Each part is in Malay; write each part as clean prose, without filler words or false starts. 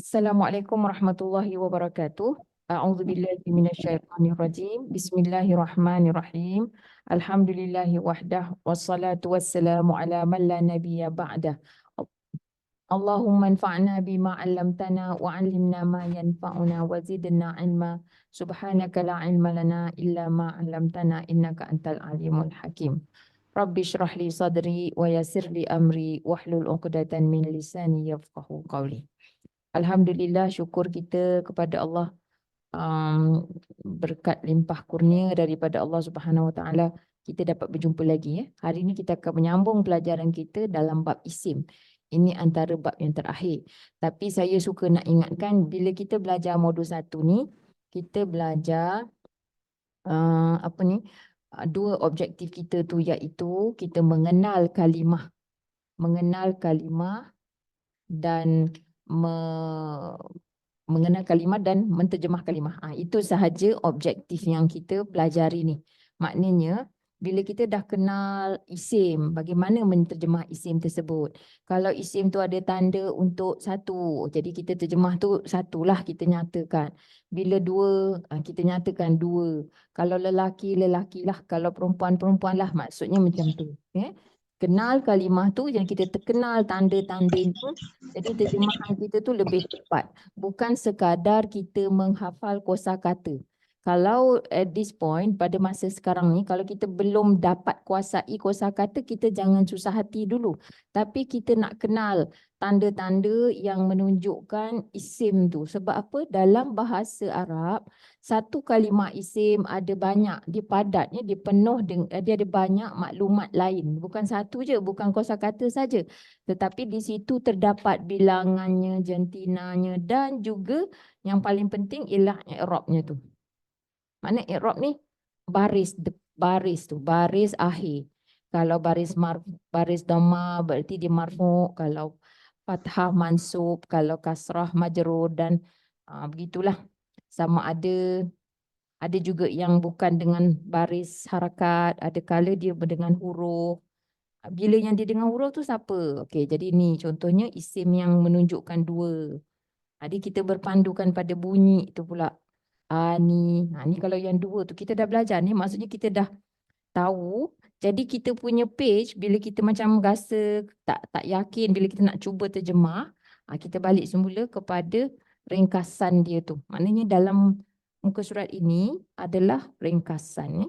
Assalamualaikum warahmatullahi wabarakatuh. A'udzu billahi minasyaitonir rajim. Bismillahirrahmanirrahim. Alhamdulillahi wahdah wassalatu wassalamu ala man la nabiyya ba'dah. Allahumma anfa'na bima 'allamtana wa 'allimna ma yanfa'una wa zidna 'ilma. Subhanaka la 'ilma lana illa ma 'allamtana innaka antal alimul hakim. Rabbi shrah li sadri wa yassir li amri wahlul 'uqdatan min lisani yafqahu qawli. Alhamdulillah, syukur kita kepada Allah, berkat limpah kurnia daripada Allah Subhanahu Wa Taala kita dapat berjumpa lagi ya. Hari ini kita akan menyambung pelajaran kita dalam bab isim. Ini antara bab yang terakhir. Tapi saya suka nak ingatkan bila kita belajar modul 1 ni, kita belajar dua objektif kita tu, iaitu kita mengenal kalimah dan mengenal kalimah dan menterjemah kalimah. Itu sahaja objektif yang kita pelajari ni. Maknanya, bila kita dah kenal isim, bagaimana menterjemah isim tersebut. Kalau isim tu ada tanda untuk satu, jadi kita terjemah tu satulah, kita nyatakan. Bila dua, kita nyatakan dua. Kalau lelaki, lelakilah. Kalau perempuan, perempuanlah. Maksudnya macam tu. Kenal kalimah tu, jadi kita terkenal tanda-tandanya. Jadi terjemahan kita tu lebih tepat. Bukan sekadar kita menghafal kosakata. Kalau at this point, pada masa sekarang ni, kalau kita belum dapat kuasai kosakata, kita jangan susah hati dulu. Tapi kita nak kenal tanda-tanda yang menunjukkan isim tu. Sebab apa? Dalam bahasa Arab, satu kalimah isim ada banyak, dia padat, dia penuh dengan, dia ada banyak maklumat lain. Bukan satu je, bukan kosakata saja. Tetapi di situ terdapat bilangannya, jantinanya, dan juga yang paling penting ialah i'rabnya tu. Mana i'rab ni? Baris tu, baris akhir. Kalau baris dhamma berarti dia marfu', kalau fathah mansub, kalau kasrah majrur, dan begitulah. Sama ada juga yang bukan dengan baris harakat, ada kala dia dengan huruf. Bila yang dia dengan huruf tu siapa? Okey, jadi ni contohnya isim yang menunjukkan dua. Jadi kita berpandukan pada bunyi tu pula. Ni kalau yang dua tu kita dah belajar ni, maksudnya kita dah tahu. Jadi kita punya page bila kita macam rasa tak yakin bila kita nak cuba terjemah, kita balik semula kepada ringkasan dia tu. Maknanya dalam muka surat ini adalah ringkasan.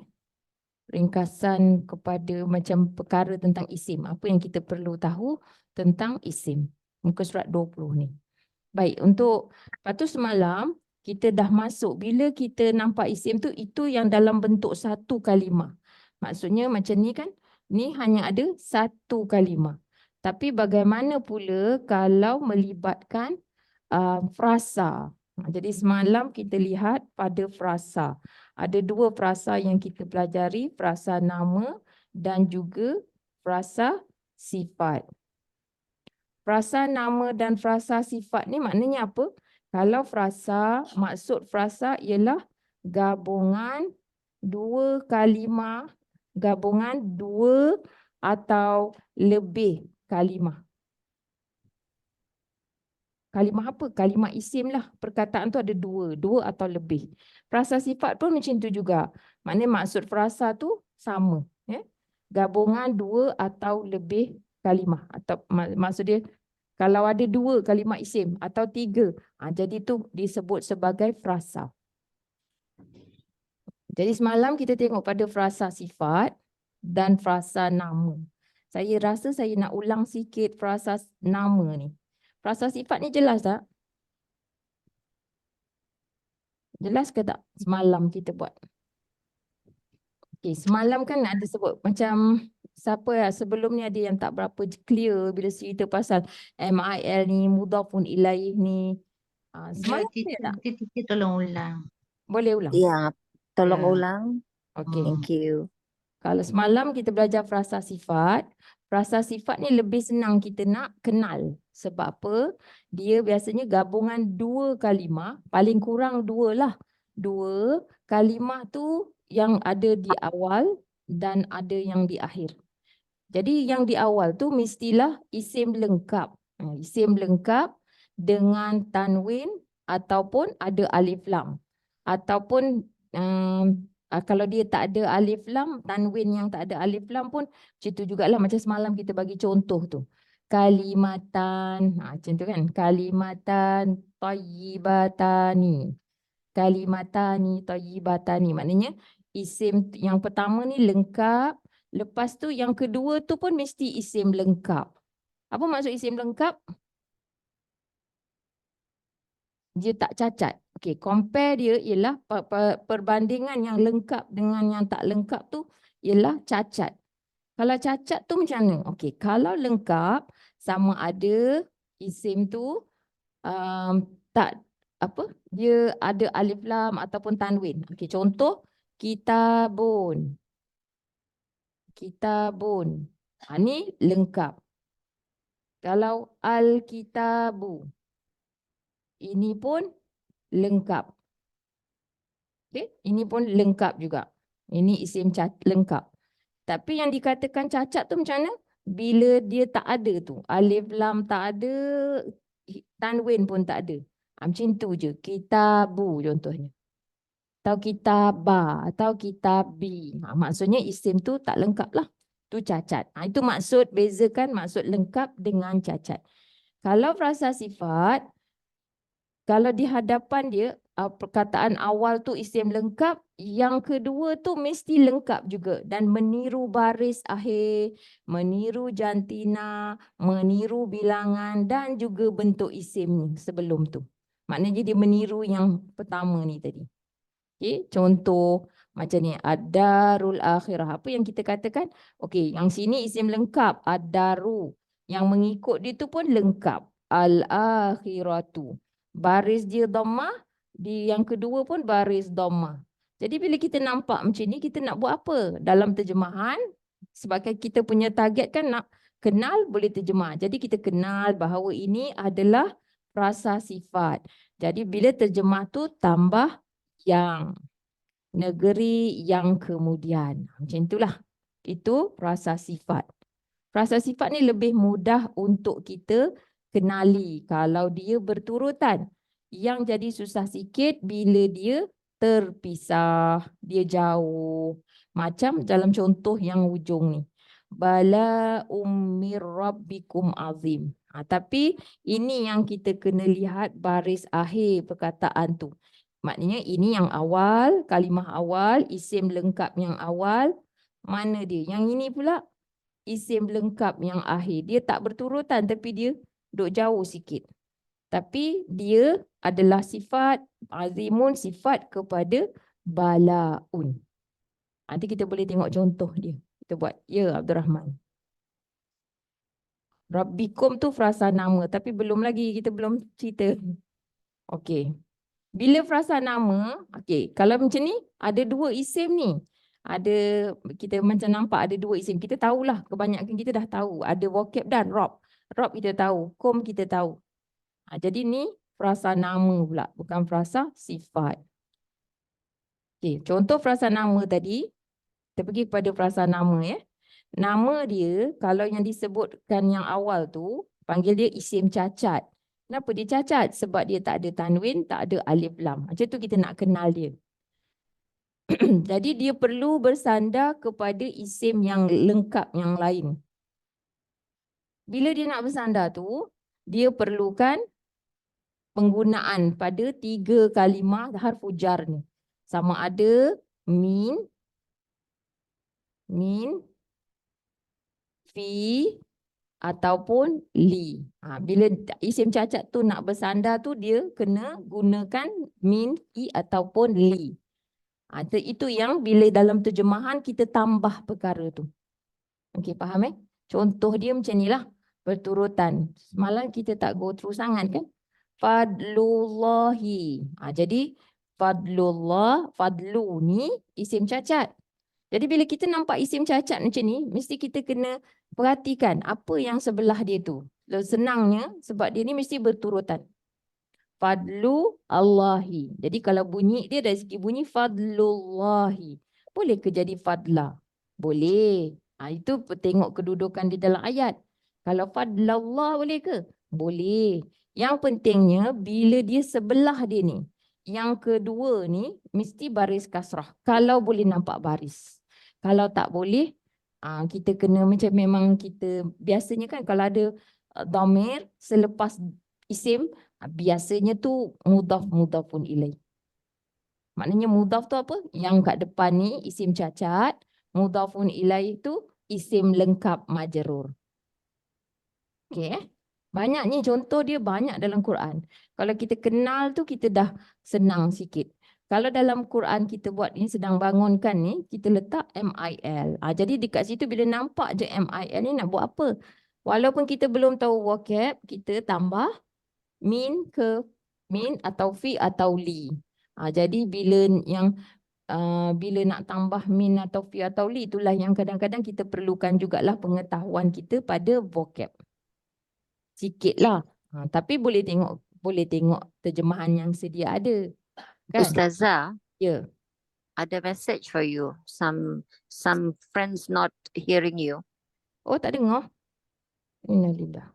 Ringkasan kepada macam perkara tentang isim. Apa yang kita perlu tahu tentang isim. Muka surat 20 ni. Baik, lepas tu semalam kita dah masuk. Bila kita nampak isim tu, itu yang dalam bentuk satu kalimah. Maksudnya macam ni kan, ni hanya ada satu kalimah. Tapi bagaimana pula kalau melibatkan frasa. Jadi semalam kita lihat pada frasa. Ada dua frasa yang kita pelajari, frasa nama dan juga frasa sifat. Frasa nama dan frasa sifat ni maknanya apa? Kalau frasa, maksud frasa ialah gabungan dua kalimah, gabungan dua atau lebih kalimah. Kalimah apa? Kalimah isim lah. Perkataan tu ada dua atau lebih. Frasa sifat pun macam tu juga. Maknanya maksud frasa tu sama. Gabungan dua atau lebih kalimah. Atau maksud dia, kalau ada dua kalimah isim atau tiga, jadi tu disebut sebagai frasa. Jadi semalam kita tengok pada frasa sifat dan frasa nama. Saya rasa saya nak ulang sikit frasa nama ni. Frasa sifat ni jelas tak? Jelas ke tak semalam kita buat? Okay, semalam kan ada sebut macam siapa ya, sebelum ni ada yang tak berapa clear bila cerita pasal MIL ni, mudhafun ilaih ni. Semalam tak? Kita tolong ulang. Boleh ulang? Ya, tolong Ya. ulang. Okay. Thank you. Kalau semalam kita belajar frasa sifat ni lebih senang kita nak kenal. Sebab apa? Dia biasanya gabungan dua kalimah, paling kurang dua lah. Dua kalimah tu yang ada di awal dan ada yang di akhir. Jadi yang di awal tu mestilah isim lengkap. Isim lengkap dengan tanwin ataupun ada alif lam. Ataupun kalau dia tak ada alif lam, tanwin yang tak ada alif lam pun macam tu jugalah, macam semalam kita bagi contoh tu. Kalimatan, macam tu kan. Kalimatan thayyibatani. Kalimatani thayyibatani. Maknanya isim yang pertama ni lengkap. Lepas tu yang kedua tu pun mesti isim lengkap. Apa maksud isim lengkap? Dia tak cacat. Okey, compare dia ialah perbandingan yang lengkap dengan yang tak lengkap tu ialah cacat. Kalau cacat tu macam mana? Okey, kalau lengkap sama ada isim tu tak apa? Dia ada alif lam ataupun tanwin. Okey, contoh kitabun. Kitabun. Ni lengkap. Kalau al-kitabu. Ini pun lengkap. Okay? Ini pun lengkap juga. Ini isim lengkap. Tapi yang dikatakan cacat tu macam mana? Bila dia tak ada tu. Alif lam tak ada, tanwin pun tak ada. Macam tu je. Kitabu contohnya. Atau kitabah, atau kitabi. Maksudnya isim tu tak lengkap lah. Tu cacat. Itu maksud, bezakan maksud lengkap dengan cacat. Kalau frasa sifat, kalau di hadapan dia, perkataan awal tu isim lengkap, yang kedua tu mesti lengkap juga dan meniru baris akhir, meniru jantina, meniru bilangan dan juga bentuk isim sebelum tu. Maknanya dia meniru yang pertama ni tadi. Okay, contoh macam ni, ad-darul akhirah. Apa yang kita katakan? Okey, yang sini isim lengkap, ad-daru. Yang mengikut dia tu pun lengkap, al-akhiratu. Baris dia dhammah, di yang kedua pun baris dhammah. Jadi bila kita nampak macam ni, kita nak buat apa? Dalam terjemahan, sebagai kita punya target kan nak kenal boleh terjemah. Jadi kita kenal bahawa ini adalah frasa sifat. Jadi bila terjemah tu tambah yang, negeri yang kemudian. Macam itulah. Itu frasa sifat. Frasa sifat ni lebih mudah untuk kita kenali kalau dia berturutan. Yang jadi susah sikit bila dia terpisah, dia jauh. Macam dalam contoh yang ujung ni. Bala ummir rabbikum azim. Tapi ini yang kita kena lihat baris akhir perkataan tu. Maknanya ini yang awal, kalimah awal, isim lengkap yang awal. Mana dia? Yang ini pula isim lengkap yang akhir. Dia tak berturutan tapi dia duduk jauh sikit. Tapi dia adalah sifat, azimun sifat kepada balaun. Nanti kita boleh tengok contoh dia. Kita buat. Ya, Abdul Rahman. Rabbikum tu frasa nama. Tapi belum lagi, kita belum cerita. Okey. Bila frasa nama, okey, kalau macam ni, ada dua isim ni. Ada, kita macam nampak ada dua isim. Kita tahulah, kebanyakan kita dah tahu. Ada vocab dan rob. Rob kita tahu, kum kita tahu. Jadi ni frasa nama pula, bukan frasa sifat. Okey, contoh frasa nama tadi, kita pergi kepada frasa nama ya. Nama dia, kalau yang disebutkan yang awal tu, panggil dia isim cacat. Kenapa dia cacat? Sebab dia tak ada tanwin, tak ada alif lam. Macam tu kita nak kenal dia. Jadi dia perlu bersandar kepada isim yang lengkap yang lain. Bila dia nak bersandar tu, dia perlukan penggunaan pada 3 kalimah harfu jar ni. Sama ada min, fi, ataupun li. Bila isim cacat tu nak bersandar tu, dia kena gunakan min, fi ataupun li. Itu yang bila dalam terjemahan kita tambah perkara tu. Okey, faham Contoh dia macam ni lah. Berturutan. Semalam kita tak go through sangat kan? Fadlullahi. Jadi fadlullah, fadlu ni isim cacat. Jadi bila kita nampak isim cacat macam ni, mesti kita kena perhatikan apa yang sebelah dia tu. Senangnya sebab dia ni mesti berturutan. Fadlu Allahi. Jadi kalau bunyi dia dari segi bunyi fadlullahi. Boleh ke jadi fadla? Boleh. Itu tengok kedudukan di dalam ayat. Kalau fadlallah boleh ke? Boleh. Yang pentingnya bila dia sebelah dia ni. Yang kedua ni mesti baris kasrah. Kalau boleh nampak baris. Kalau tak boleh, kita kena macam memang kita biasanya kan kalau ada dhamir selepas isim, biasanya tu mudhaf pun ilaih. Maknanya mudhaf tu apa? Yang kat depan ni isim cacat, mudhafun ilaih tu isim lengkap majrur. Okey Banyak ni contoh dia banyak dalam Quran. Kalau kita kenal tu kita dah senang sikit. Kalau dalam Quran kita buat ni sedang bangunkan ni, kita letak MIL. Jadi dekat situ bila nampak je MIL ni nak buat apa? Walaupun kita belum tahu vocab, kita tambah min atau fi atau li. Jadi bila nak tambah min atau fi atau li, itulah yang kadang-kadang kita perlukan jugalah pengetahuan kita pada vocab. Sikit lah. Tapi boleh tengok terjemahan yang sedia ada. Kan? Ustazah, Ya. ada message for you. Some friends not hearing you. Oh, tak dengar? Innalillah.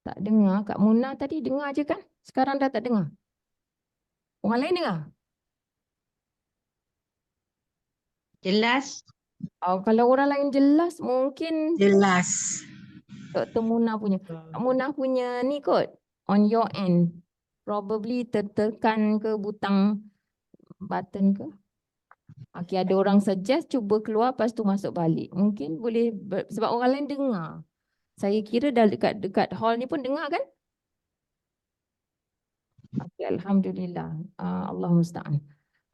Tak dengar. Kak Munah tadi dengar je kan? Sekarang dah tak dengar. Orang lain dengar? Jelas? Kalau orang lain jelas, mungkin Jelas. Dr. Munah punya. Kak Munah punya ni kot. On your end. Probably tertekan ke butang button ke? Okey, ada orang suggest cuba keluar lepas tu masuk balik. Mungkin boleh sebab orang lain dengar. Saya kira dah dekat hall ni pun dengar kan? Okey, alhamdulillah. Allah musta'an.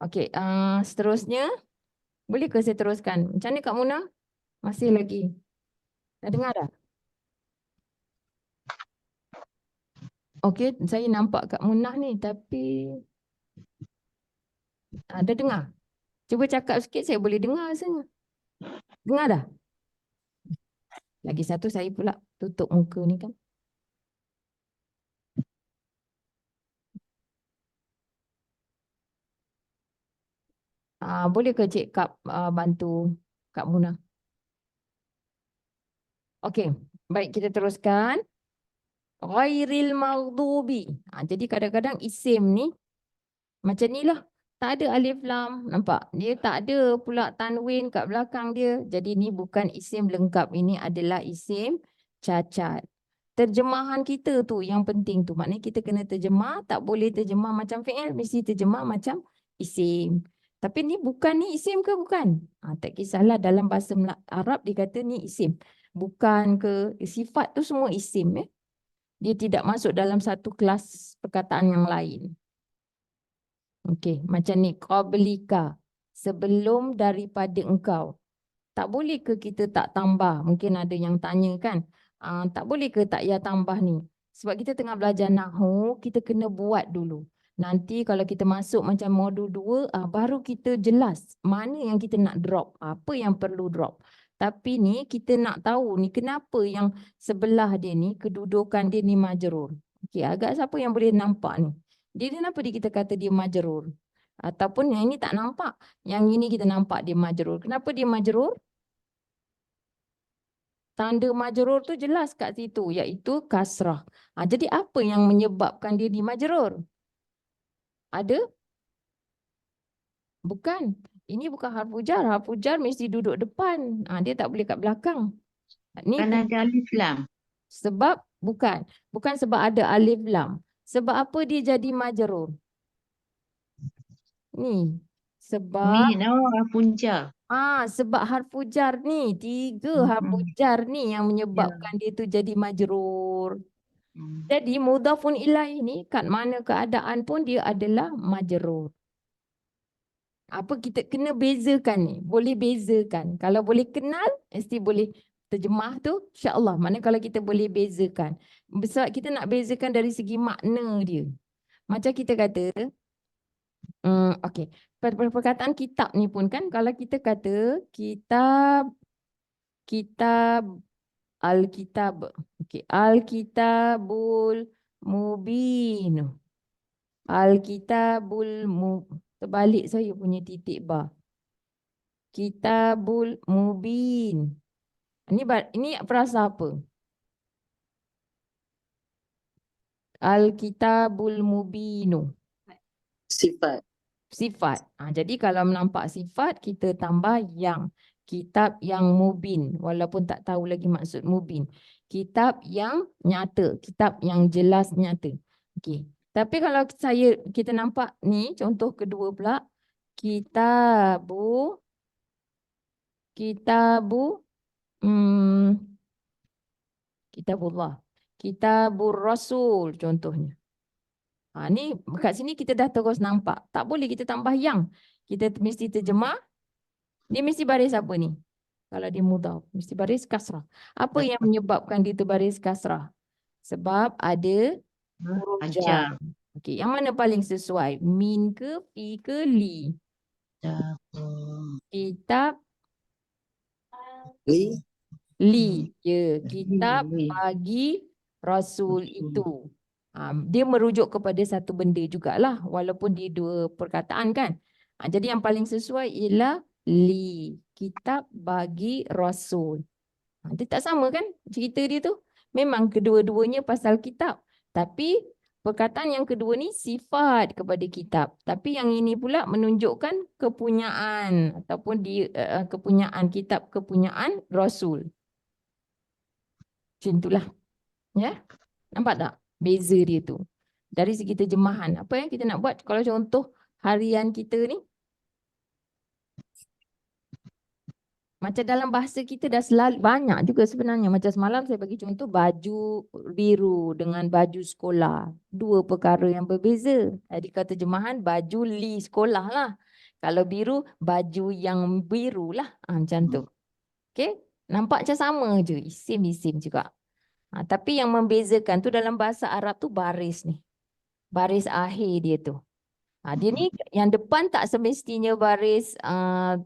Okey, seterusnya boleh ke saya teruskan? Macam mana Kak Munah? Masih lagi. Dah dengar dah? Okey, saya nampak Kak Munah ni tapi dah dengar. Cuba cakap sikit saya boleh dengar rasanya. Dengar dah? Lagi satu saya pula tutup muka ni kan. Boleh ke Cik Kap bantu Kak Munah? Okey, baik kita teruskan. Ghairil maghdubi. Jadi kadang-kadang isim ni macam ni lah. Tak ada alif lam. Nampak? Dia tak ada pula tanwin kat belakang dia. Jadi ni bukan isim lengkap. Ini adalah isim cacat. Terjemahan kita tu yang penting tu. Maknanya kita kena terjemah. Tak boleh terjemah macam fi'il. Mesti terjemah macam isim. Tapi ni bukan ni isim ke bukan? Tak kisahlah dalam bahasa Arab dia kata ni isim. Bukan ke sifat tu semua isim. Dia tidak masuk dalam satu kelas perkataan yang lain. Okey, macam ni. Qablika. Sebelum daripada engkau. Tak boleh ke kita tak tambah? Mungkin ada yang tanya kan. Tak boleh ke tak payah tambah ni? Sebab kita tengah belajar Nahu, kita kena buat dulu. Nanti kalau kita masuk macam modul 2, baru kita jelas mana yang kita nak drop. Apa yang perlu drop. Tapi ni kita nak tahu ni kenapa yang sebelah dia ni, kedudukan dia ni majrur. Okey, agak siapa yang boleh nampak ni? Dia kenapa kita kata dia majrur? Ataupun yang ini tak nampak. Yang ini kita nampak dia majrur. Kenapa dia majrur? Tanda majrur tu jelas kat situ, iaitu kasrah. Jadi apa yang menyebabkan dia di majrur? Ada? Bukan. Ini bukan harfu jar. Harfu jar mesti duduk depan. Dia tak boleh kat belakang. Ni Kan ada alif lam. sebab bukan. Bukan sebab ada alif lam. Sebab apa dia jadi majrur? Ni. Sebab Min, punca. sebab harfu jar ni. 3 harfu jar ni yang menyebabkan dia tu jadi majrur. Jadi mudhafun ilaih ni kat mana keadaan pun dia adalah majrur. Apa kita kena bezakan ni? Boleh bezakan. Kalau boleh kenal, mesti boleh terjemah tu, insya-Allah. Mana kalau kita boleh bezakan. Sebab kita nak bezakan dari segi makna dia. Macam kita kata, okey. Perkataan kitab ni pun kan, kalau kita kata kitab, Alkitab. Okey, Alkitabul Mubin. Terbalik saya punya titik bar. Kitabul Mubin. Ini perasa apa? Al-kitabul mubinu. Sifat. Sifat. Jadi kalau nampak sifat, kita tambah yang. Kitab yang mubin. Walaupun tak tahu lagi maksud mubin. Kitab yang nyata. Kitab yang jelas nyata. Okey. Tapi kalau kita nampak ni, contoh kedua pula. Kitabu. Kitabullah. Kitabur Rasul contohnya. Ni kat sini kita dah terus nampak. Tak boleh kita tambah yang. Kita mesti terjemah. Dia mesti baris apa ni? Kalau dia mudhaf, mesti baris kasrah. Apa yang menyebabkan dia terbaris kasrah? Sebab ada huruf jar. Ajar. Okey, yang mana paling sesuai? Min ke, fi ke, li? Kitab Li. li. Ya, kitab Li. bagi Rasul itu. Dia merujuk kepada satu benda jugalah, walaupun dia dua perkataan kan. Jadi yang paling sesuai ialah li. Kitab bagi Rasul. Dia tak sama kan cerita dia tu. Memang kedua-duanya pasal kitab. Tapi perkataan yang kedua ni sifat kepada kitab. Tapi yang ini pula menunjukkan kepunyaan ataupun kepunyaan kitab, kepunyaan Rasul. Macam itulah. Ya? Nampak tak beza dia tu? Dari segi terjemahan. Apa yang kita nak buat kalau contoh harian kita ni? Macam dalam bahasa kita dah selalu banyak juga sebenarnya. Macam semalam saya bagi contoh baju biru dengan baju sekolah. Dua perkara yang berbeza. Jadi kata terjemahan baju li sekolah lah. Kalau biru, baju yang biru lah. Macam tu. Okay? Nampak macam sama je. Isim-isim juga. Tapi yang membezakan tu dalam bahasa Arab tu baris ni. Baris akhir dia tu. Dia ni yang depan tak semestinya baris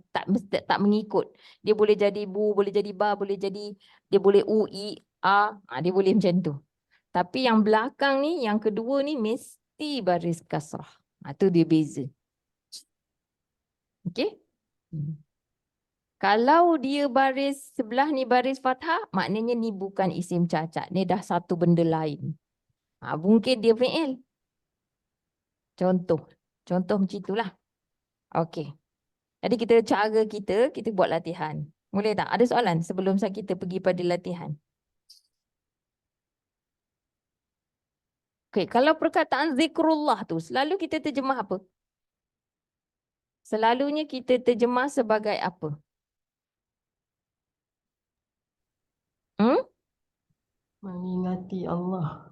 tak mengikut. Dia boleh jadi bu, boleh jadi ba, boleh jadi dia boleh u, i, a, dia boleh macam tu. Tapi yang belakang ni, yang kedua ni mesti baris kasrah. Tu dia beza. Okey? Kalau dia baris sebelah ni baris fathah, maknanya ni bukan isim cacat. Ni dah satu benda lain. Mungkin dia fi'il. Contoh macam itulah. Okey. Jadi kita buat latihan. Boleh tak? Ada soalan sebelum kita pergi pada latihan? Okey, kalau perkataan zikrullah tu selalu kita terjemah apa? Selalunya kita terjemah sebagai apa? Mengingati Allah.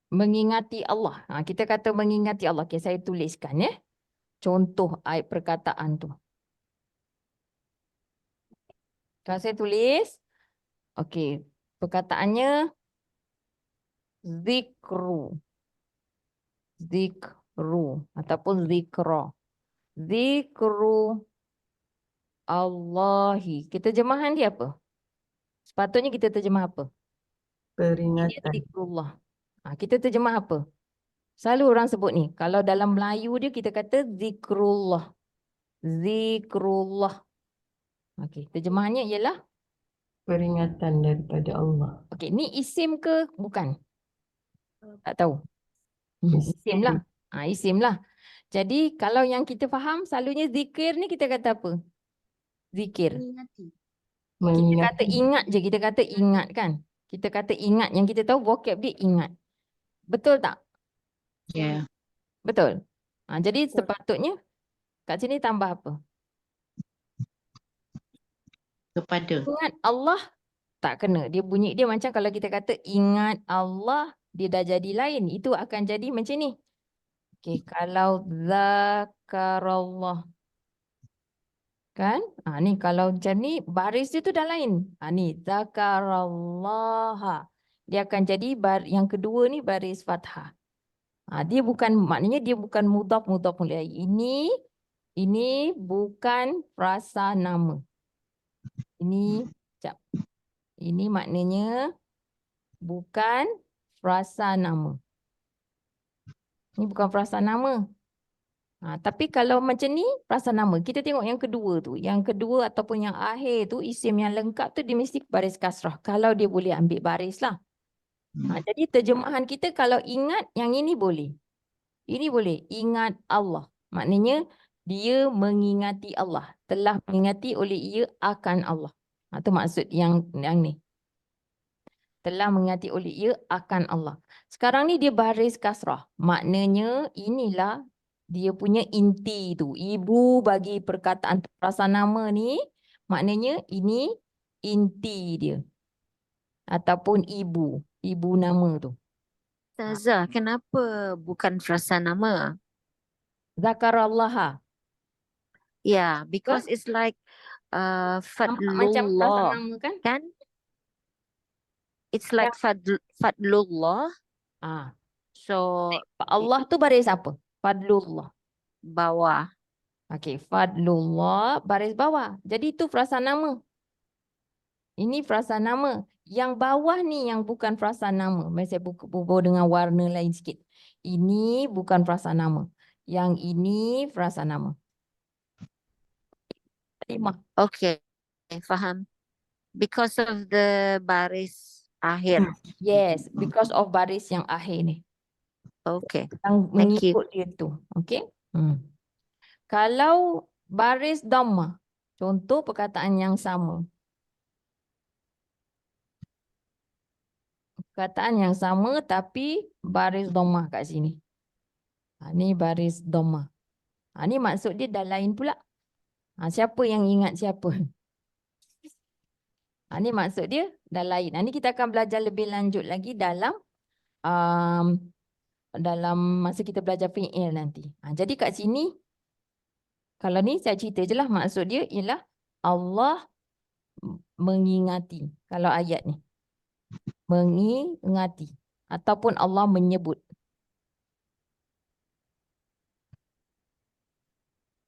Mengingati Allah. Kita kata mengingati Allah. Okey, saya tuliskan ya. Contoh ayat perkataan tu. Kalau saya tulis, okey, perkataannya zikru. Zikru ataupun zikra. Zikru Allahi. Kita terjemahan dia apa? Sepatutnya kita terjemah apa? Dia Peringatan. zikrullah. Kita terjemah apa? Selalu orang sebut ni. Kalau dalam Melayu dia kita kata zikrullah. Zikrullah. Okey, terjemahannya ialah? Peringatan daripada Allah. Okey, ni isim ke bukan? Tak tahu. Isim lah. Isim lah. Jadi kalau yang kita faham selalunya zikir ni kita kata apa? Zikir. Kita kata ingat je. Kita kata ingat kan? Kita kata ingat. Yang kita tahu vocab dia ingat. Betul tak? Ya. Betul. Jadi sepatutnya kat sini tambah apa? Kepada. Ingat Allah tak kena. Dia bunyi dia macam kalau kita kata ingat Allah, dia dah jadi lain. Itu akan jadi macam ni. Okey, kalau zakarallah. Kan? Ni kalau macam ni baris dia tu dah lain. Ni zakarallaha. Dia akan jadi yang kedua ni baris fathah. Dia bukan, maknanya dia bukan mudhaf mulai. Ini bukan frasa nama. Ini maknanya bukan frasa nama. Ini bukan frasa nama. Tapi kalau macam ni frasa nama. Kita tengok yang kedua tu. Yang kedua ataupun yang akhir tu isim yang lengkap tu dia mesti baris kasrah. Kalau dia boleh ambil baris lah. Jadi terjemahan kita kalau ingat yang ini boleh. Ini boleh. Ingat Allah. Maknanya dia mengingati Allah. Telah mengingati oleh ia akan Allah. Itu maksud yang ni. Telah mengingati oleh ia akan Allah. Sekarang ni dia baris kasrah. Maknanya inilah dia punya inti tu. Ibu bagi perkataan perasaan nama ni, maknanya ini inti dia. Ataupun ibu. Ibu nama tu. Ustazah, kenapa bukan frasa nama? Zakarallaha. Yeah, because it's like Nampak macam perasaan fadlullah, nama kan? kan? It's like fadlullah. Ah, So Allah tu baris apa? Fadlullah. bawah. Okey, Fadlullah baris bawah. Jadi itu frasa nama. Ini frasa nama. Yang bawah ni yang bukan frasa nama. Mari saya bubuh dengan warna lain sikit. Ini bukan frasa nama. Yang ini frasa nama. Terima. Okay, faham. Because of the baris akhir. Yes, because of baris yang akhir ni. Okay, Yang thank you. mengikut dia tu. Okey. Kalau baris dhamma, contoh perkataan yang sama. Perkataan yang sama tapi baris dhamma kat sini. Ni baris dhamma. Ni maksud dia dah lain pula. Siapa yang ingat siapa? Ni maksud dia dah lain. Ni kita akan belajar lebih lanjut lagi dalam dalam masa kita belajar fi'il nanti. Jadi kat sini, kalau ni saya cerita je lah. Maksud dia ialah Allah mengingati. Kalau ayat ni. Mengingati. Ataupun Allah menyebut.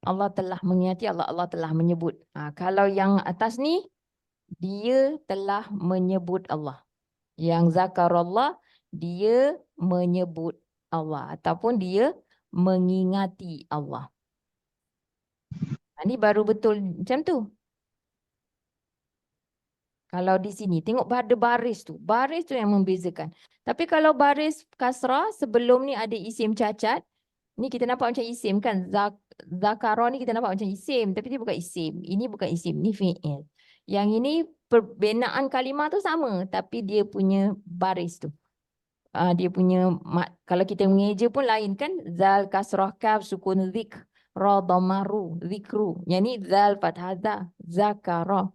Allah telah mengingati, Allah telah menyebut. Kalau yang atas ni, dia telah menyebut Allah. Yang zakarallah, dia menyebut Allah. Ataupun dia mengingati Allah. Ini baru betul macam tu. Kalau di sini, tengok pada baris tu. Baris tu yang membezakan. Tapi kalau baris kasrah, sebelum ni ada isim cacat. Ni kita nampak macam isim kan. Zakara ni kita nampak macam isim. Tapi dia bukan isim. Ini bukan isim. Ni fi'il. Yang ini perbinaan kalimah tu sama. Tapi dia punya baris tu. Dia punya, kalau kita mengeja pun lain kan. Zal kasrah kaf sukun zik. Ra dhammaru zikru. Yang ni zal fathah zakara.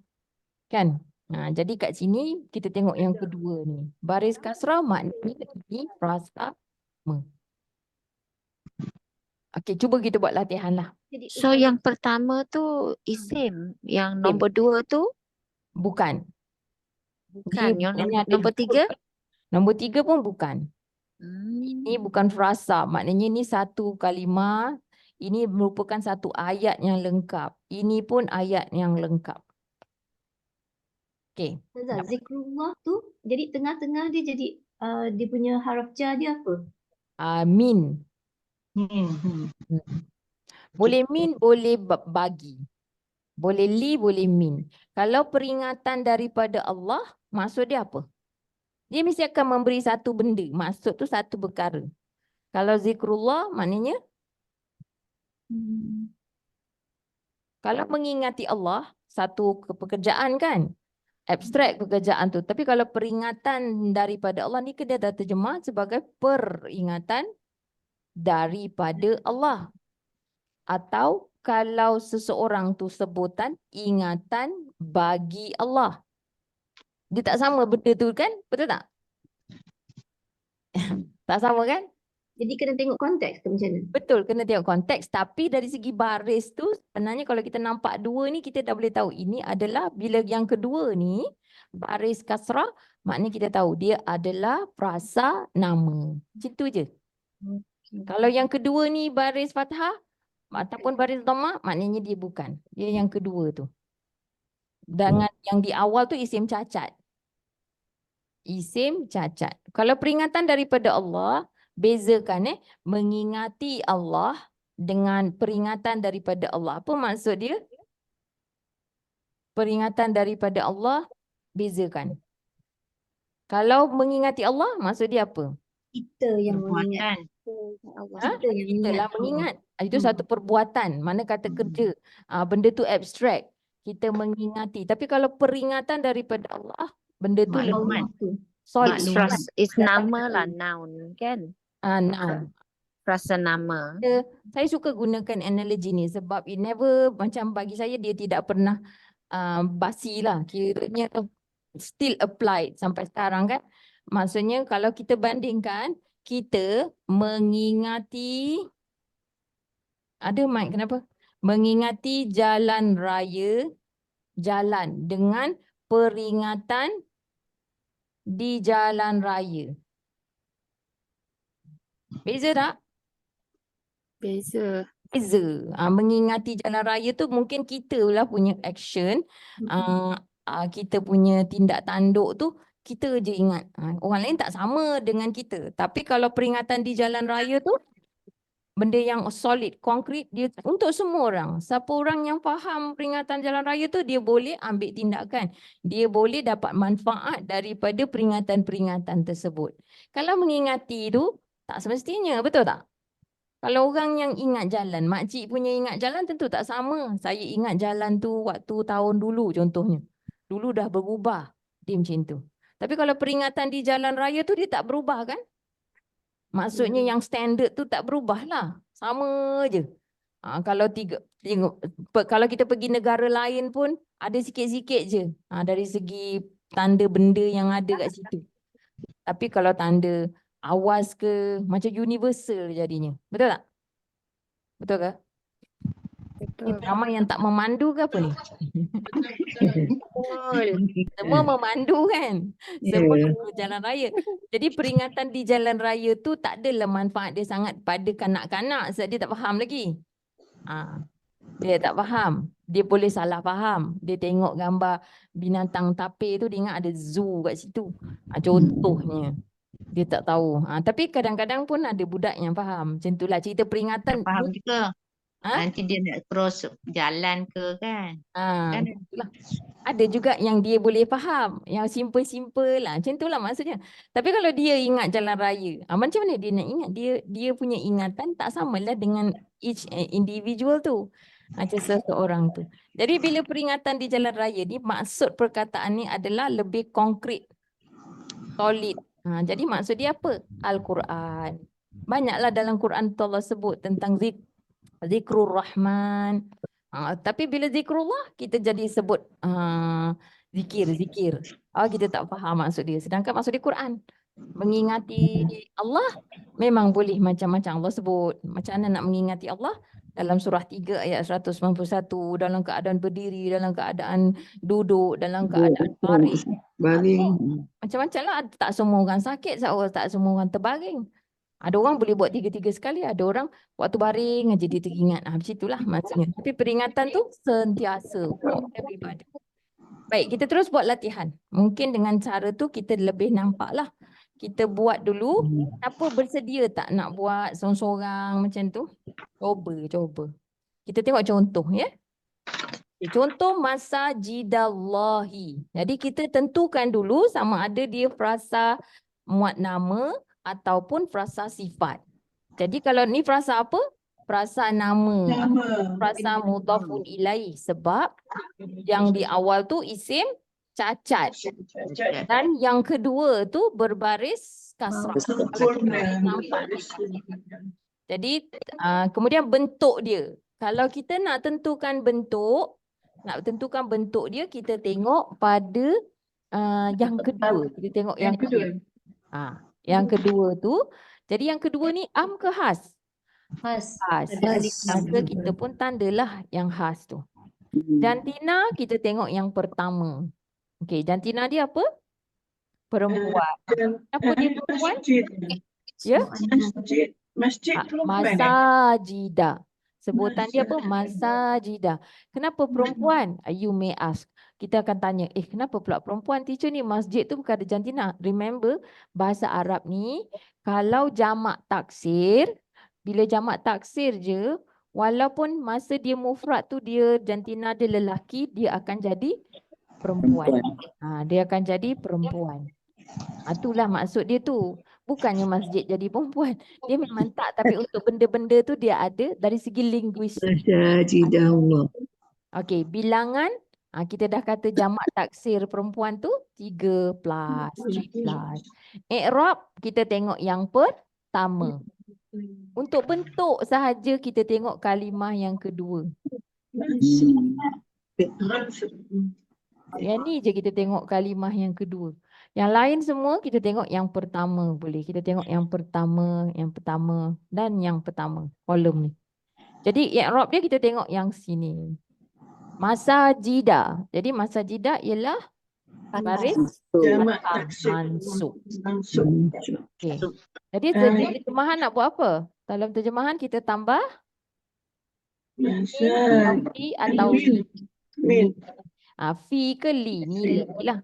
Kan? Jadi kat sini kita tengok yang kedua ni. Baris kasrah maknanya ini frasa nama. Okey, cuba kita buat latihan lah. So yang pertama tu isim, yang nombor dua tu Bukan. bukan, yang Ini ada nombor dua. tiga. Nombor 3 pun bukan. Hmm. Ini bukan frasa. Maknanya ini satu kalimah. Ini merupakan satu ayat yang lengkap. Ini pun ayat yang lengkap. Okey. Ustazah, zikrullah tu jadi tengah-tengah dia jadi dia punya haraf jar dia apa? Min. Boleh min, boleh bagi. Boleh li, boleh min. Kalau peringatan daripada Allah, maksud dia apa? Dia mesti akan memberi satu benda. Maksud tu satu perkara. Kalau zikrullah maknanya, kalau mengingati Allah, satu pekerjaan kan? Abstrak pekerjaan tu. Tapi kalau peringatan daripada Allah ni dia dah terjemah sebagai peringatan daripada Allah. Atau kalau seseorang tu sebutan ingatan bagi Allah. Dia tak sama benda tu kan? Betul tak? Tak sama kan? Jadi kena tengok konteks tu macam mana? Betul, kena tengok konteks. Tapi dari segi baris tu, sebenarnya kalau kita nampak dua ni, kita dah boleh tahu ini adalah bila yang kedua ni, baris kasrah, maknanya kita tahu dia adalah frasa nama. Macam tu je. Kalau yang kedua ni baris fathah, ataupun baris dhammah, maknanya dia bukan. Dia yang kedua tu. Dengan yang di awal tu isim cacat. Isim cacat. Kalau peringatan daripada Allah, bezakan mengingati Allah dengan peringatan daripada Allah. Apa maksud dia? Peringatan daripada Allah, bezakan. Kalau mengingati Allah, maksud dia apa? Kita yang mengingat. Perbuatan. Ha? Kita yang Kita lah mengingat. mengingat. Itu satu perbuatan. Mana kata kerja. Benda tu abstrak. Kita mengingati. Tapi kalau peringatan daripada Allah, benda tu lebih Maklumat. Allah tu. solid. It's Maklumat. it's nama lah, noun kan? Noun. Frasa nama. Saya suka gunakan analogi ni sebab it never, macam bagi saya dia tidak pernah basi lah. Kiranya still applied sampai sekarang kan. Maksudnya kalau kita bandingkan, kita mengingati, ada mic kenapa? Mengingati jalan raya, jalan dengan peringatan di jalan raya. Beza tak? Beza. Beza. Mengingati jalan raya tu mungkin kita lah punya action, kita punya tindak tanduk tu kita je ingat. Orang lain tak sama dengan kita. Tapi kalau peringatan di jalan raya tu, benda yang solid, konkret, dia untuk semua orang. Siapa orang yang faham peringatan jalan raya tu, dia boleh ambil tindakan. Dia boleh dapat manfaat daripada peringatan-peringatan tersebut. Kalau mengingati tu, tak semestinya, betul tak? Kalau orang yang ingat jalan, makcik punya ingat jalan tentu tak sama. Saya ingat jalan tu waktu tahun dulu contohnya. Dulu dah berubah, dia macam tu. Tapi kalau peringatan di jalan raya tu dia tak berubah kan? Maksudnya yang standard tu tak berubah lah. Sama je. Kalau kalau kita pergi negara lain pun ada sikit-sikit je. Dari segi tanda benda yang ada kat situ. Tapi kalau tanda awas ke, macam universal jadinya. Betul tak? Betul ke? Ni ramai yang tak memandu ke apa ni? Semua memandu kan? Semua jalan raya. Jadi peringatan di jalan raya tu tak adalah manfaat dia sangat pada kanak-kanak sebab dia tak faham lagi. Dia tak faham. Dia boleh salah faham. Dia tengok gambar binatang tapir tu, dia ingat ada zoo kat situ. Contohnya. Dia tak tahu. Tapi kadang-kadang pun ada budak yang faham. Macam itulah cerita peringatan. Faham juga. Ha? Nanti dia nak cross jalan ke kan? Kan? Itulah. Ada juga yang dia boleh faham. Yang simple-simple lah. Macam itulah maksudnya. Tapi kalau dia ingat jalan raya, macam mana dia nak ingat? Dia punya ingatan tak samalah dengan each individual tu. Macam seseorang tu. Jadi bila peringatan di jalan raya ni, maksud perkataan ni adalah lebih konkret. Solid. Jadi maksud dia apa? Al-Quran. Banyaklah dalam Quran Allah sebut tentang zikrul Rahman. Tapi bila zikrullah kita jadi sebut zikir. Kita tak faham maksud dia. Sedangkan maksud dia Quran. Mengingati Allah memang boleh macam-macam Allah sebut. Macam mana nak mengingati Allah? Dalam surah 3 ayat 191, dalam keadaan berdiri, dalam keadaan duduk, dalam keadaan baring. Macam-macam lah. Tak semua orang sakit, tak semua orang terbaring. Ada orang boleh buat 3-3 sekali, ada orang waktu baring aja dia teringat. Macam itulah maksudnya. Tapi peringatan tu sentiasa for everybody. Baik, kita terus buat latihan. Mungkin dengan cara tu kita lebih nampak lah. Kita buat dulu. Siapa bersedia tak nak buat seorang-seorang macam tu? Cuba. Kita tengok contoh ya. Contoh masajidallahi. Jadi kita tentukan dulu sama ada dia frasa muat nama ataupun frasa sifat. Jadi kalau ni frasa apa? Frasa nama. Frasa mudhafun ilaih. Sebab yang di awal tu isim cacat. Dan yang kedua tu berbaris kasrah. Jadi kemudian bentuk dia. Kalau kita nak tentukan bentuk dia, kita tengok pada yang kedua. Kita tengok yang kedua. Yang kedua tu, jadi yang kedua ni am ke khas? Khas. Maka kita pun tandalah yang khas tu. Jantina kita tengok yang pertama. Okey, jantina dia apa? Perempuan. Apa dia perempuan? Ya? Masajidah. Sebutan dia apa? Masajidah. Kenapa perempuan? You may ask. Kita akan tanya, kenapa pula perempuan? Teacher ni masjid tu bukan ada jantina. Remember, bahasa Arab ni, kalau jamak taksir, bila jamak taksir je, walaupun masa dia mufrad tu dia jantina dia lelaki, dia akan jadi perempuan. Dia akan jadi perempuan. Itulah maksud dia tu. Bukannya masjid jadi perempuan. Dia memang tak, tapi untuk benda-benda tu dia ada dari segi linguistik. Masajidah Allah. Okey, bilangan kita dah kata jamak taksir perempuan tu 3 plus, 3 plus. I'rab kita tengok yang pertama. Untuk bentuk sahaja kita tengok kalimah yang kedua. Yang ni je kita tengok kalimah yang kedua. Yang lain semua kita tengok yang pertama boleh. Kita tengok yang pertama dan yang pertama. Kolom ni. Jadi i'rab dia kita tengok yang sini. Masajida. Jadi masajida ialah baris mansub. Okey. Jadi terjemahan nak buat apa? Dalam terjemahan kita tambah fi atau li. Fi ke li? Ni li lah.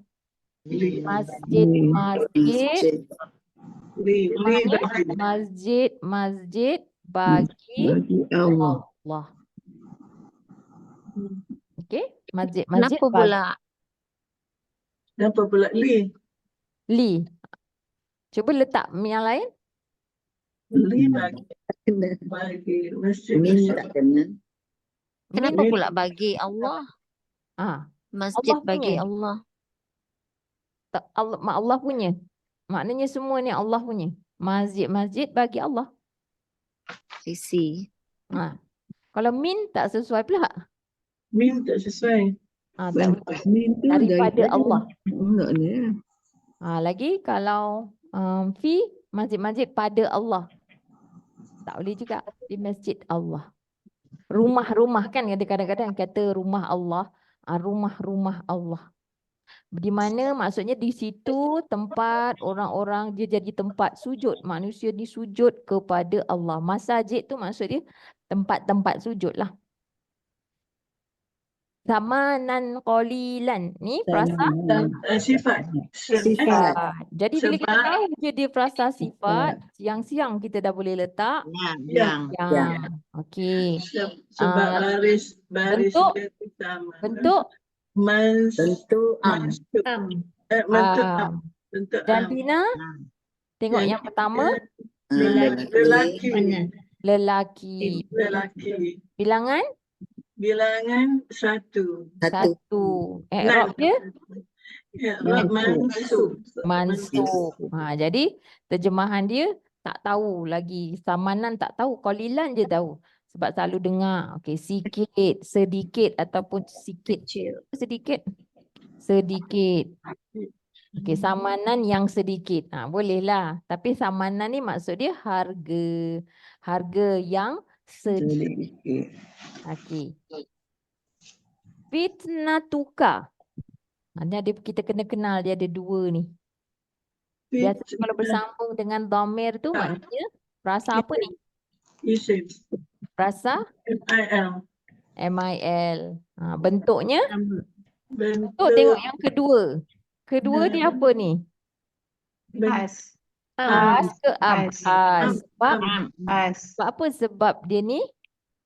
Masjid bagi Allah. Allah. Okey, masjid Kenapa pula? Kenapa pula li? li. Cuba letak yang lain. Li bagi masjid. Min tak kena. Kenapa pula bagi Allah? Masjid Allah bagi punya. Allah. Allah punya. Maknanya semua ni Allah punya. Masjid bagi Allah. Sisi. Kalau min tak sesuai pula. Min tak sesuai. Tak boleh. Min tu Daripada Allah. Allah ni. Lagi kalau fi masjid pada Allah. Tak boleh juga. Di masjid Allah. Rumah-rumah kan ada kadang-kadang kata rumah Allah. Rumah-rumah Allah. Di mana maksudnya di situ tempat orang-orang dia jadi tempat sujud. Manusia disujud kepada Allah. Masjid tu maksud dia tempat-tempat sujud lah. Zamanan qalilan. Ni frasa Sifat. sifat. Jadi bila kita Sebab- tahu je dia frasa sifat, siang-siang kita dah boleh letak Yang. yang. Okey. Sebab baris bentuk- dia sama. Bentuk Bentuk Bentuk jantina. Tengok yang pertama lelaki. lelaki. Bilangan Bilangan 1. 1. I'rab dia Mansub. mansub. Jadi terjemahan dia tak tahu lagi. Samanan tak tahu. Qalilan je tahu. Sebab selalu dengar. Okey, sikit, sedikit ataupun sikit. Sedikit. Okey, samanan yang sedikit. Bolehlah. Tapi samanan ni maksud dia harga. Harga yang sedikit. Okey. Fitnatuka. Kita kena kenal dia ada dua ni. Biasa kalau bersambung dengan dhamir tu maknanya frasa apa ni? Isim. Frasa MIL. MIL. Bentuknya? Bentuk Tengok yang kedua. Kedua dia apa ni? As. As ke As. abas? Sebab As. apa sebab dia ni?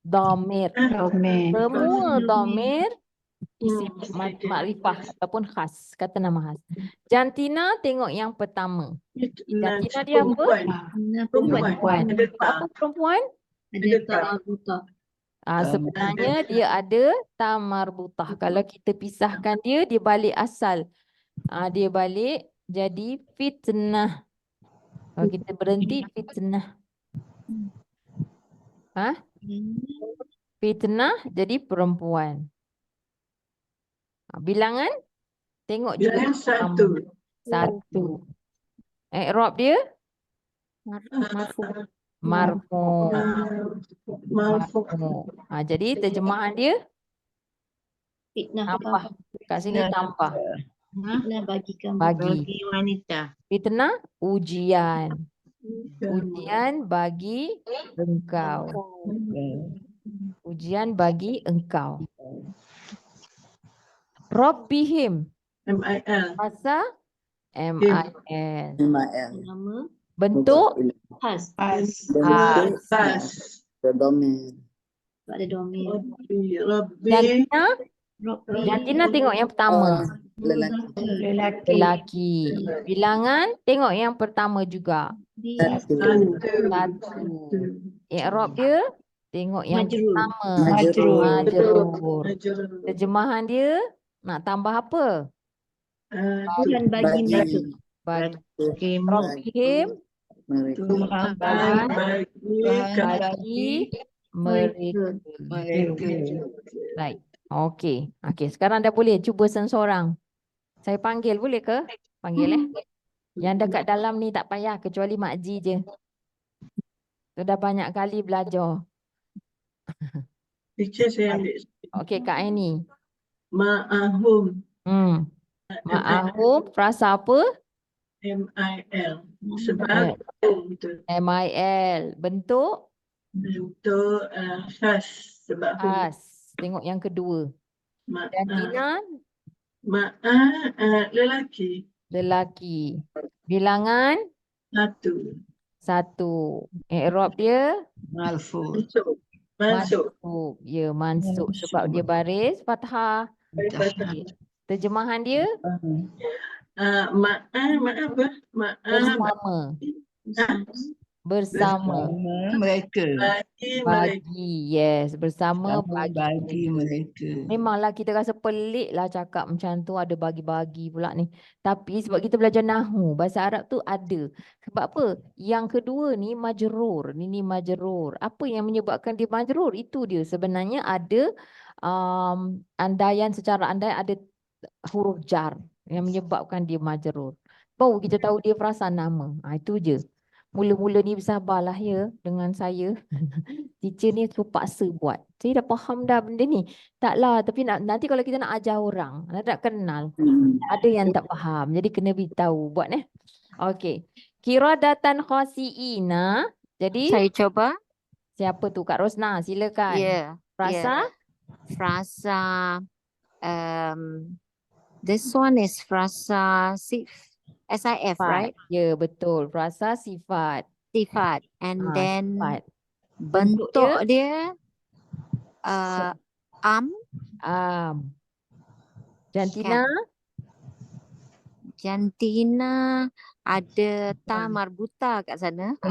Dhamir. Domain. Semua dhamir isim makrifah ataupun khas. Kata nama khas. Jantina tengok yang pertama. Jantina dia apa? Perempuan. Ada tak? Apa perempuan? Ada tak buta. Sebenarnya dia ada ta marbutah. Kalau kita pisahkan dia balik asal. Dia balik jadi fitnah. Kalau kita berhenti fitnah. Fitnah jadi perempuan. Bilangan tengok juga Bilangan yang 1. pertama. 1. I'rab dia marfu. Marfu. Jadi terjemahan dia Fitnah tambah. Kat sini tambah. Fitnah bagikan Bagi. Bagi wanita. Fitnah ujian. Ujian bagi engkau. Ujian bagi engkau. Rabbihim. MIL. Masa MIL. MIL. nama Bentuk khas. As. Tas. Domain. Sebab ada domain. Rabbi. jantina Jantina tengok yang pertama. Lelaki. Lelaki. Lelaki. Bilangan tengok yang pertama juga. Satu. Satu. I'rab dia tengok yang Majrur. pertama. Majrur. Majrur. Terjemahan dia nak tambah apa? Tuhan bagi mereka. Bagi. Kim. Rabbihim Mereka. Tuhan bagi mereka. Baik. Okey. Okey, sekarang dah boleh cuba seorang. Saya panggil boleh ke? Panggil Yang dekat dalam ni tak payah kecuali Mak Ji je. Sudah banyak kali belajar. Teacher saya ambil. Okey, Kak Aini. Ma'ahum. Ma'ahum frasa apa? M-I-L. Sebab betul. MIL. Bentuk Untuk khas. Sebab khas. Tengok yang kedua. Jantina lelaki. lelaki. Bilangan Satu. satu. I'rab dia Malfu. Masuk. mansub. Ya, mansub sebab dia baris fathah. Okey. Terjemahan dia Apa? bersama. Mereka. Bagi mereka. Bagi, yes, bersama bagi mereka. Memanglah kita rasa pelik lah cakap macam tu, ada bagi-bagi pula ni. Tapi sebab kita belajar nahu, bahasa Arab tu ada. Sebab apa? Yang kedua ni majrur. Ini majrur. Apa yang menyebabkan dia majrur? Itu dia. Sebenarnya ada andaian, secara andaian ada huruf jar yang menyebabkan dia majrur. Baru kita tahu dia perasan nama. Itu je. Mula-mula ni bersabarlah ya dengan saya. Teacher ni terpaksa buat. Saya dah faham dah benda ni. Taklah, tapi nanti kalau kita nak ajar orang, nak kenal, ada yang tak faham. Jadi kena beritahu buat Okey. Qiradatan khasiina. Jadi Saya coba. siapa tu? Kak Rosna, silakan. Yeah. Frasa? Frasa. This one is frasa SIF, right? Ya, betul. Frasa sifat. Sifat. And then Sifat. bentuk dia Jantina? Jantina ada ta marbuta kat sana.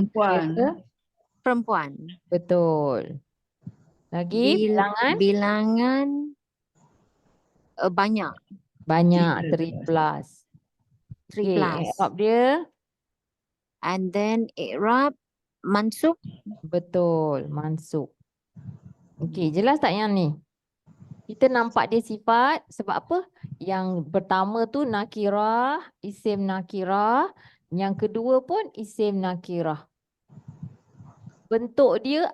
Perempuan. Betul. Lagi bilangan? Bilangan banyak. Banyak, 3 plus. 3 Okay, plus. i'rab dia? And then i'rab mansub. Betul, mansub. Okey, jelas tak yang ni? Kita nampak dia sifat sebab apa? Yang pertama tu nakirah, isim nakirah. Yang kedua pun isim nakirah. Bentuk dia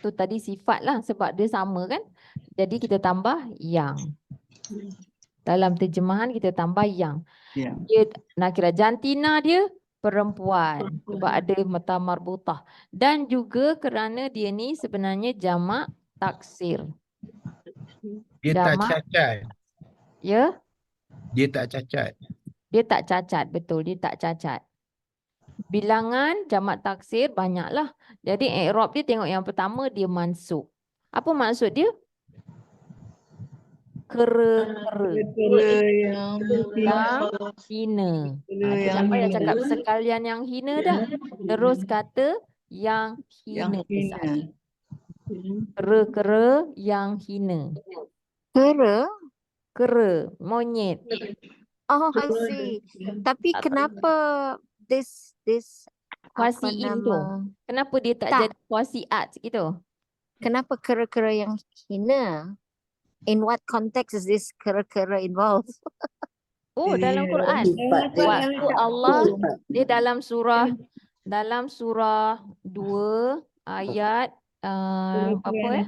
tu tadi sifat lah sebab dia sama kan? Jadi kita tambah yang. Dalam terjemahan kita tambah yang. Dia nakirah. Jantina dia perempuan sebab ada mata marbutah. Dan juga kerana dia ni sebenarnya jamak taksir. Dia tak Jamak. cacat. Ya? Dia tak cacat. Dia tak cacat, betul. Dia tak cacat. Bilangan jamak taksir banyaklah. Jadi i'rab dia tengok yang pertama dia mansub. Apa maksud dia? Kera-kera. yang hina. Tak payah cakap sekalian yang hina dah. Terus kata yang hina. Kera-kera yang hina. Kera? Kera, monyet. Oh, I see. Tapi kenapa this apa Kuasiin tu. nama? Kenapa dia tak Tak. jadi kuasiat gitu? Kenapa kera-kera yang hina? In what context is this kera-kera involved? Oh, dalam Quran. Waktu Allah dia dalam surah 2 ayat apa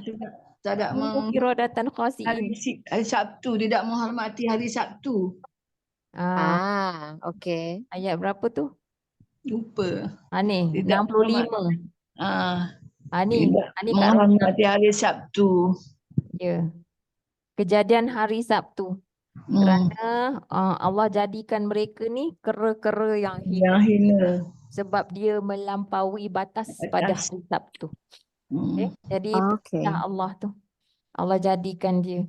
tak ada Qiradatan khasiin. hari Sabtu, dia tak menghormati hari Sabtu. Okay. Ayat berapa tu? Lupa. Ni Dia tak 65. Ni Kak menghormati hari Sabtu. Ya. Kejadian hari Sabtu. Kerana Allah jadikan mereka ni kera-kera yang hina. Sebab dia melampaui batas pada hari Sabtu. Okay? Jadi perintah Allah tu. Allah jadikan dia.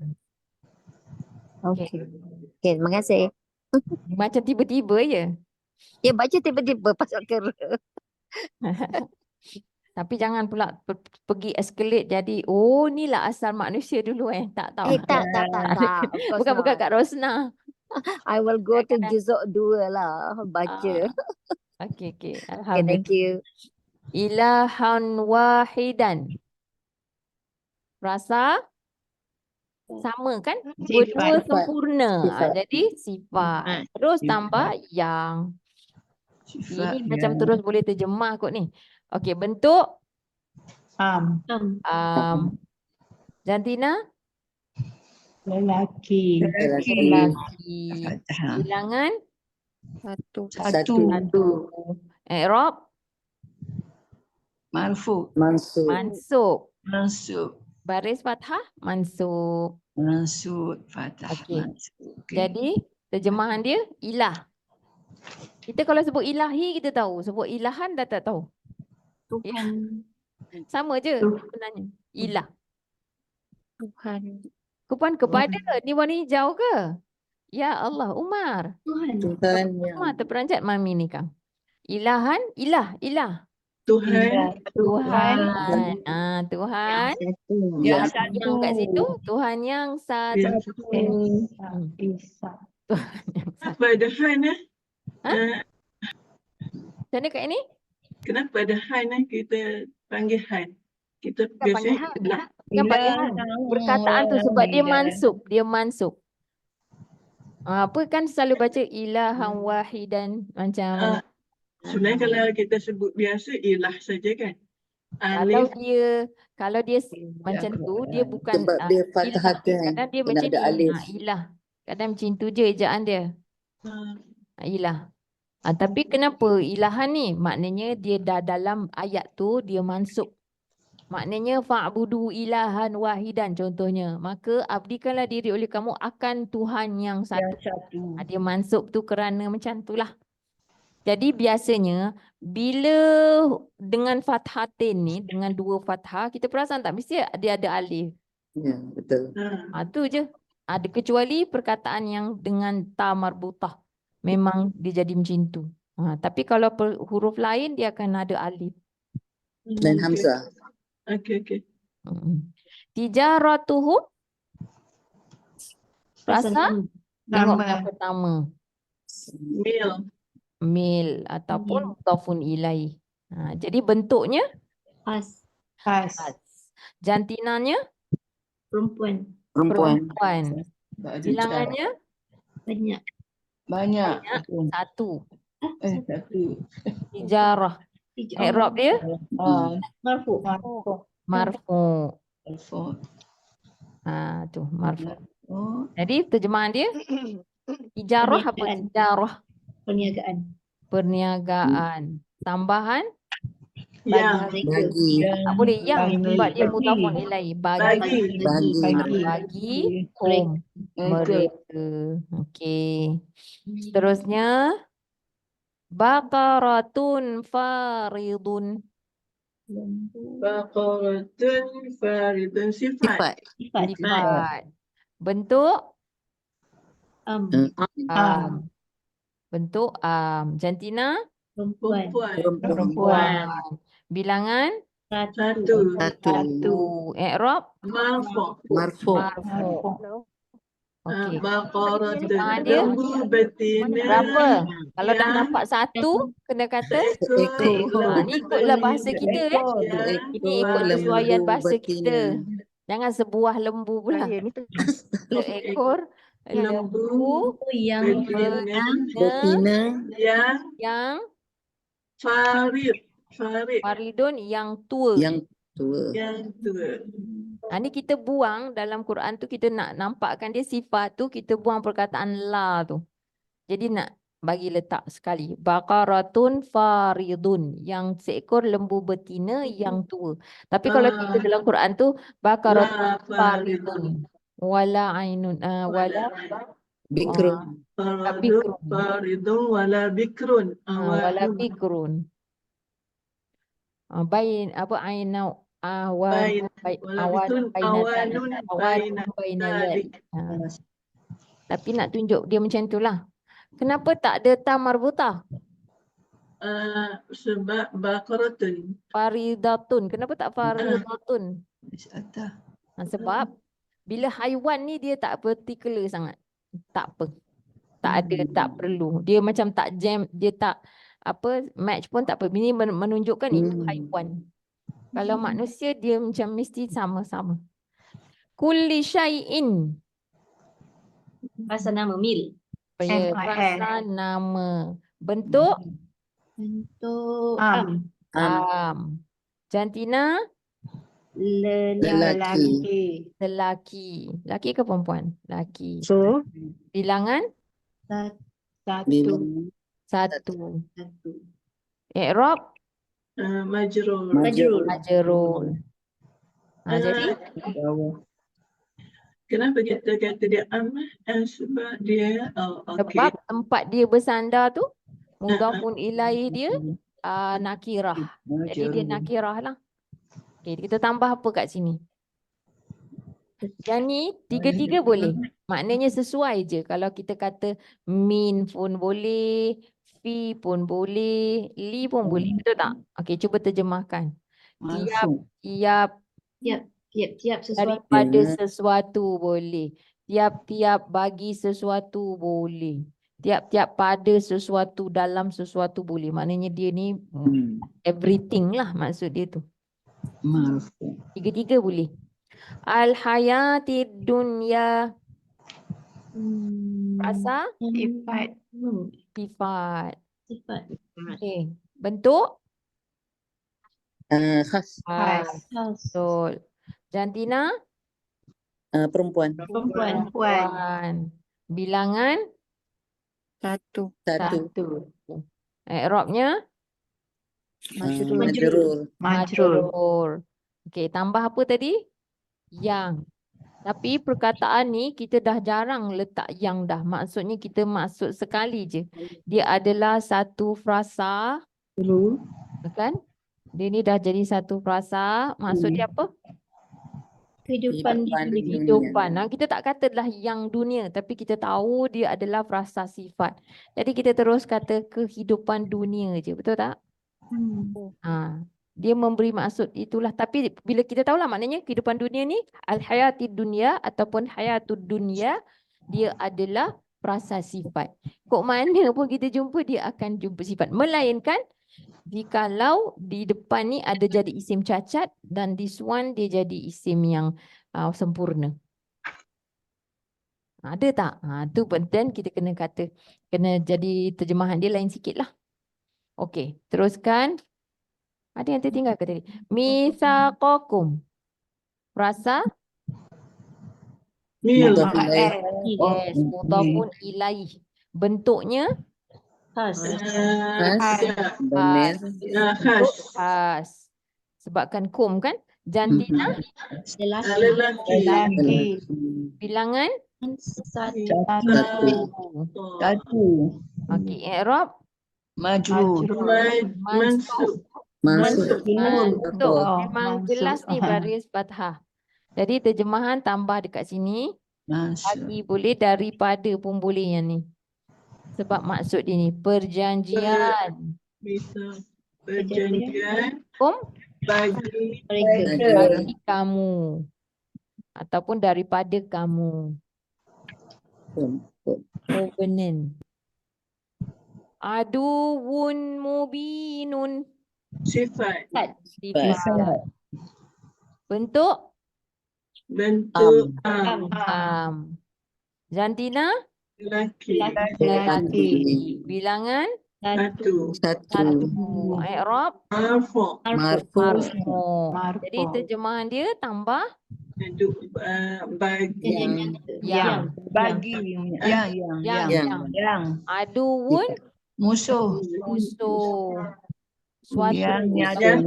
Okay. Okay, terima kasih. Macam tiba-tiba je. Ya, baca tiba-tiba pasal kera. Tapi jangan pula pergi escalate jadi, oh ni lah asal manusia dulu tak tahu. Tak. Of course Bukan not. Kak Rosna. I will go to Kadang-kadang. juzuk 2 lah, baca. Okey. Okay, thank Alhamdulillah. you. Ilahan wahidan. Rasa sama kan? Dua-dua Sifat. sempurna. Sifat. Jadi sifat. Terus tambah yang. Sifat. Ini macam terus boleh terjemah kot ni. Okey, bentuk Am. jantina Lelaki. lelaki. Fathah. Bilangan Satu. satu. I'rab Marfu. Mansub. mansub. Mansub. Baris fathah mansub. Mansub. Fathah. Okey. Mansub. Okey. Jadi terjemahan dia ilah. Kita kalau sebut ilahi kita tahu, sebut ilahan dah tak tahu. Tuhan. Sama je sebenarnya. Ilah. Tuhan. Kupuan kepada ni warna hijau ke? Ya Allah, Umar. Tuhan. Tuhan yang Umar terperanjat mami ni Kang. Ilahan, ilah. Tuhan. Tuhan. Tuhan. Yang Yang kat situ, Tuhan yang satu. Yang Tuhan yang satu. Kenapa ada Han Ha? Macam mana kat ini? Kenapa ada Han kita panggil Han? Kita Kita panggil biasanya Han. ilah. Kan panggil Han. Perkataan tu sebab dia mansub. Apa kan selalu baca ilahan wahidan macam Sebenarnya kalau kita sebut biasa ilah saja kan. kalau Alif dia macam tu dia bukan sebab dia fathah ilah. kan. Kadang dia Kena macam ada ni. alif. Ilah. Kadang macam tu je ejaan dia. Ilah. Tapi kenapa ilahan ni? Maknanya dia dah dalam ayat tu dia mansub. Maknanya fa'budu ilahan wahidan contohnya. Maka abdikanlah diri oleh kamu akan Tuhan yang satu. Dia mansub tu kerana macam itulah. Jadi biasanya bila dengan fathatin ni, dengan dua fathah, kita perasan tak mesti dia ada alif. Ya, betul. Tu je. Ada kecuali perkataan yang dengan ta marbutah. Memang dia jadi macam tu. Tapi kalau huruf lain dia akan ada alif. Dan hamzah. Okey. Tijaratuhum. Rasa tengok Nama. yang pertama. Mil. Ataupun mudhafun ilaih. Jadi bentuknya As. jantinanya Perempuan. perempuan. Bilangannya Banyak. satu. Satu. Tijarah. I'rab dia Marfu. marfu. Alfa. Tu marfu. Oh. Jadi terjemahan dia tijarah apa? Perniagaan. Tijarah. Perniagaan. Perniagaan. Tambahan Yang. Bagi. tak boleh yang Bagi. sebab dia mudhafun ilaih. Bagi. Bagi hum mereka. Okey. Seterusnya baqaratun faridun. Baqaratun faridun sifat. Sifat. Bentuk bentuk jantina Perempuan. bilangan Satu. i'rab Marfu. Marfu. okey. Baqaratun. Terjemahan dia Lembu betina. berapa kalau dah yang nampak satu kena kata Ekor. ni ikutlah bahasa kita ini ikut kesesuaian Lembu bahasa betina. kita. Jangan sebuah lembu pula. Seekor lembu Yang Betina. yang faridun yang tua. Yang tua. Ni kita buang dalam Quran tu, kita nak nampakkan dia sifat tu, kita buang perkataan la tu. Jadi nak bagi letak sekali. Baqaratun faridun, yang seekor lembu betina yang tua. Tapi kalau kita dalam Quran tu baqaratun faridun wala ainun wala Bikrun. Faridun wala bikrun. wala bikrun. Bain apa ainau awan Bain. awan Awanun baina baina dzalik. Tapi nak tunjuk dia macam tu lah. Kenapa tak ada ta marbutah? Sebab baqaratun. Faridatun. Kenapa tak faridatun? Wisata. Sebab bila haiwan ni dia tak particular sangat. Tak apa. Tak ada, tak perlu. Dia macam tak jam, dia tak match pun tak apa. Ini menunjukkan itu haiwan. Kalau manusia dia macam mesti sama-sama. Kulli syai'in. Rasa nama mil. Ya, rasa nama. Bentuk Bentuk Jantina Lelaki. lelaki. Lelaki ke perempuan? Lelaki. So, Bilangan Bilang satu. I'rab Majrur. majrur. Jadi Kenapa kita kata dia amah? Sebab dia sebab tempat dia bersandar tu mudhafun ilaih dia nakirah. Jadi dia nakirah lah. Okay, kita tambah apa kat sini? Yang ni tiga-tiga boleh. Maknanya sesuai je. Kalau kita kata min pun boleh, fi pun boleh, li pun boleh. Betul tak? Okey, cuba terjemahkan. Tiap Tiap-tiap sesuatu. daripada sesuatu boleh. Tiap-tiap bagi sesuatu boleh. Tiap-tiap pada sesuatu dalam sesuatu boleh. Maknanya dia ni everything lah maksud dia tu. marfu. Tiga-tiga boleh. Al-hayatid dunya. Rasa? Sifat. Okay. Bentuk? Khas. Betul. Jantina? Perempuan. Perempuan. Bilangan? Satu. I'rabnya? Majrur. Majrur. Okey, tambah apa tadi? Yang. Tapi perkataan ni kita dah jarang letak yang dah. Maksudnya kita maksud sekali je. Dia adalah satu frasa. Kan? Dia ni dah jadi satu frasa. Maksud dia apa? Kehidupan di Kehidupan. Kita tak katalah yang dunia. Tapi kita tahu dia adalah frasa sifat. Jadi kita terus kata kehidupan dunia je. Betul tak? Dia memberi maksud itulah. Tapi bila kita tahulah maknanya kehidupan dunia ni al-hayatid dunya ataupun hayatud dunya, dia adalah frasa sifat. Kok mana pun kita jumpa dia akan jumpa sifat. Melainkan jikalau di depan ni ada jadi isim cacat dan this one dia jadi isim yang sempurna. Ada tak? Tu penting kita kena kata. Kena jadi terjemahan dia lain sikit lah. Okey, teruskan. Ada yang tertinggal ke tadi? Mitsaqakum. Frasa? Mil. Yes, mudhafun ilaih. Bentuknya? Khas. Khas. Sebabkan kum kan? Jantina? Lelaki. Bilangan? Satu. Okey, i'rab? Majrur. Mansub. Masuk. Betul. Memang jelas ni baris fathah. Jadi terjemahan tambah dekat sini. Bagi boleh, daripada pun boleh yang ni. Sebab maksud dia ni perjanjian. Bisa perjanjian bagi Bagi kamu. Ataupun daripada kamu. Covenant. Aduun mubinun. sifat. Bentuk? Jantina? Lelaki. Bilangan? Satu. I'rab? Marfu. Jadi terjemahan dia tambah Bagi. yang. Aduun Musuh. Suatu Yang Nyata.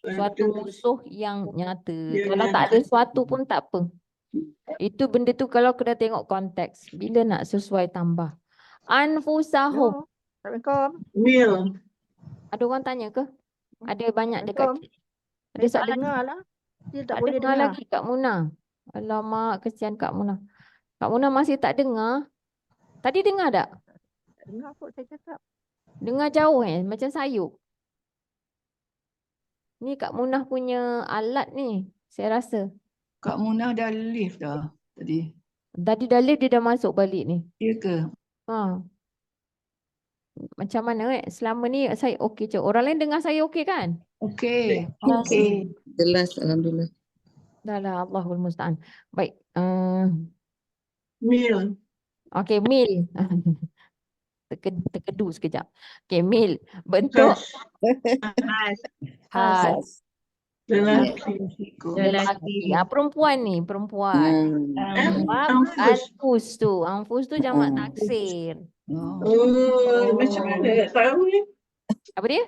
suatu musuh yang nyata. Kalau tak ada suatu pun tak apa. Itu benda tu kalau kena tengok konteks. Bila nak sesuai tambah. Anfusahum. Mil. Ada orang tanya ke? Ada banyak dekat. Ada soalan? Dengar lah. Dia tak Tak boleh dengar dengar. lagi Kak Muna. Alamak, kesian Kak Muna. Kak Munah masih tak dengar. Tadi dengar tak? Tak dengar kot saya cakap. Dengar jauh macam sayup. Ni Kak Munah punya alat ni, saya rasa. Kak Munah dah leave dah tadi. Tadi dah lift dia dah masuk balik ni. Ya ke? Ha. Macam mana selama ni saya okey je. Orang lain dengar saya okey kan? Okey. Jelas. Okey. Jelas, Alhamdulillah. Dah lah, Allahul Musta'an. Baik. Mil. Okey, Mil. Terkedu sekejap. Okey, Mil. Bentuk Khas. khas. Lelaki. Lelaki. Perempuan ni, perempuan. Sebab anfus tu jamak taksir. Oh, macam mana nak tahu ni? Apa dia?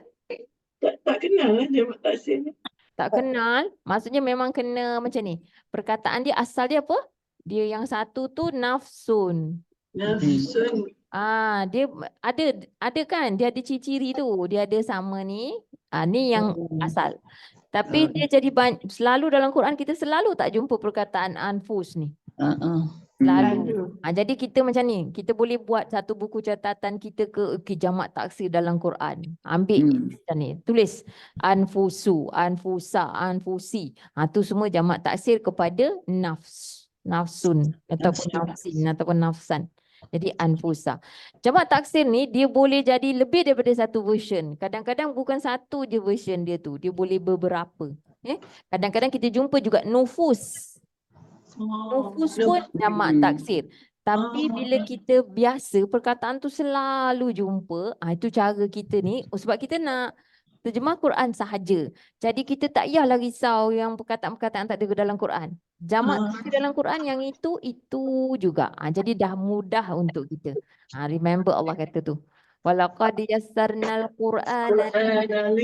Tak kenal lah dia taksir ni. Tak kenal. Maksudnya memang kena macam ni. Perkataan dia asal dia apa? Dia yang satu tu nafsun. Nafsun. Dia ada kan? Dia ada ciri-ciri tu. Dia ada sama ni. Ni yang asal. Tapi dia jadi selalu dalam Quran kita selalu tak jumpa perkataan anfus ni. Selalu. Jadi kita macam ni. Kita boleh buat satu buku catatan kita ke jamak taksir dalam Quran. Ambil macam ni. Tulis anfusu, anfusa, anfusi. Tu semua jamak taksir kepada nafs. Nafsun ataupun nafsin ataupun nafsan. Jadi anfusa. Jamak taksir ni dia boleh jadi lebih daripada satu version. Kadang-kadang bukan satu je version dia tu. Dia boleh beberapa. Kadang-kadang kita jumpa juga nufus. Nufus pun jamak taksir. Tapi bila kita biasa perkataan tu selalu jumpa, itu cara kita ni. Sebab kita nak terjemah Quran sahaja. Jadi kita tak payahlah risau yang perkataan-perkataan tak ada dalam Quran. Jamak taksir dalam Quran yang itu juga. Jadi dah mudah untuk kita. Remember Allah kata tu. Walaqad yassarnal Qur'ana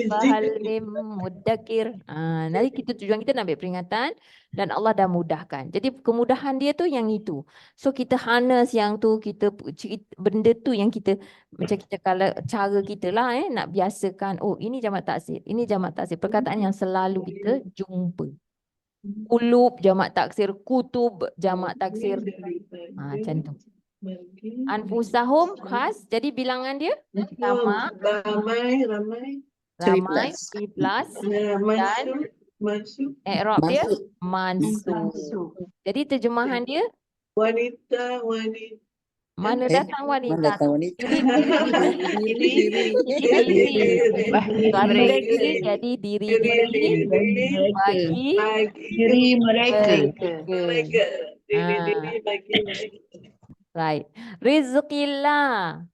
fahal mim muddakir. Nanti tujuan kita nak ambil peringatan dan Allah dah mudahkan. Jadi kemudahan dia tu yang itu. So kita harness yang tu, benda tu yang kita macam kita kalau cara kita lah nak biasakan. Oh, ini jamak taksir, ini jamak taksir. Perkataan yang selalu kita jumpa. Kulub jamak taksir, kutub jamak taksir. Macam tu. Anfusahum khas, jadi bilangan dia jamak Ramai. ramai 3+, dan i'rab dia mansub. Jadi terjemahan dia Wanita. mana datang wanita? Diri. Jadi diri bagi Diri mereka. Mereka. Diri bagi mereka. right. Rizqillah.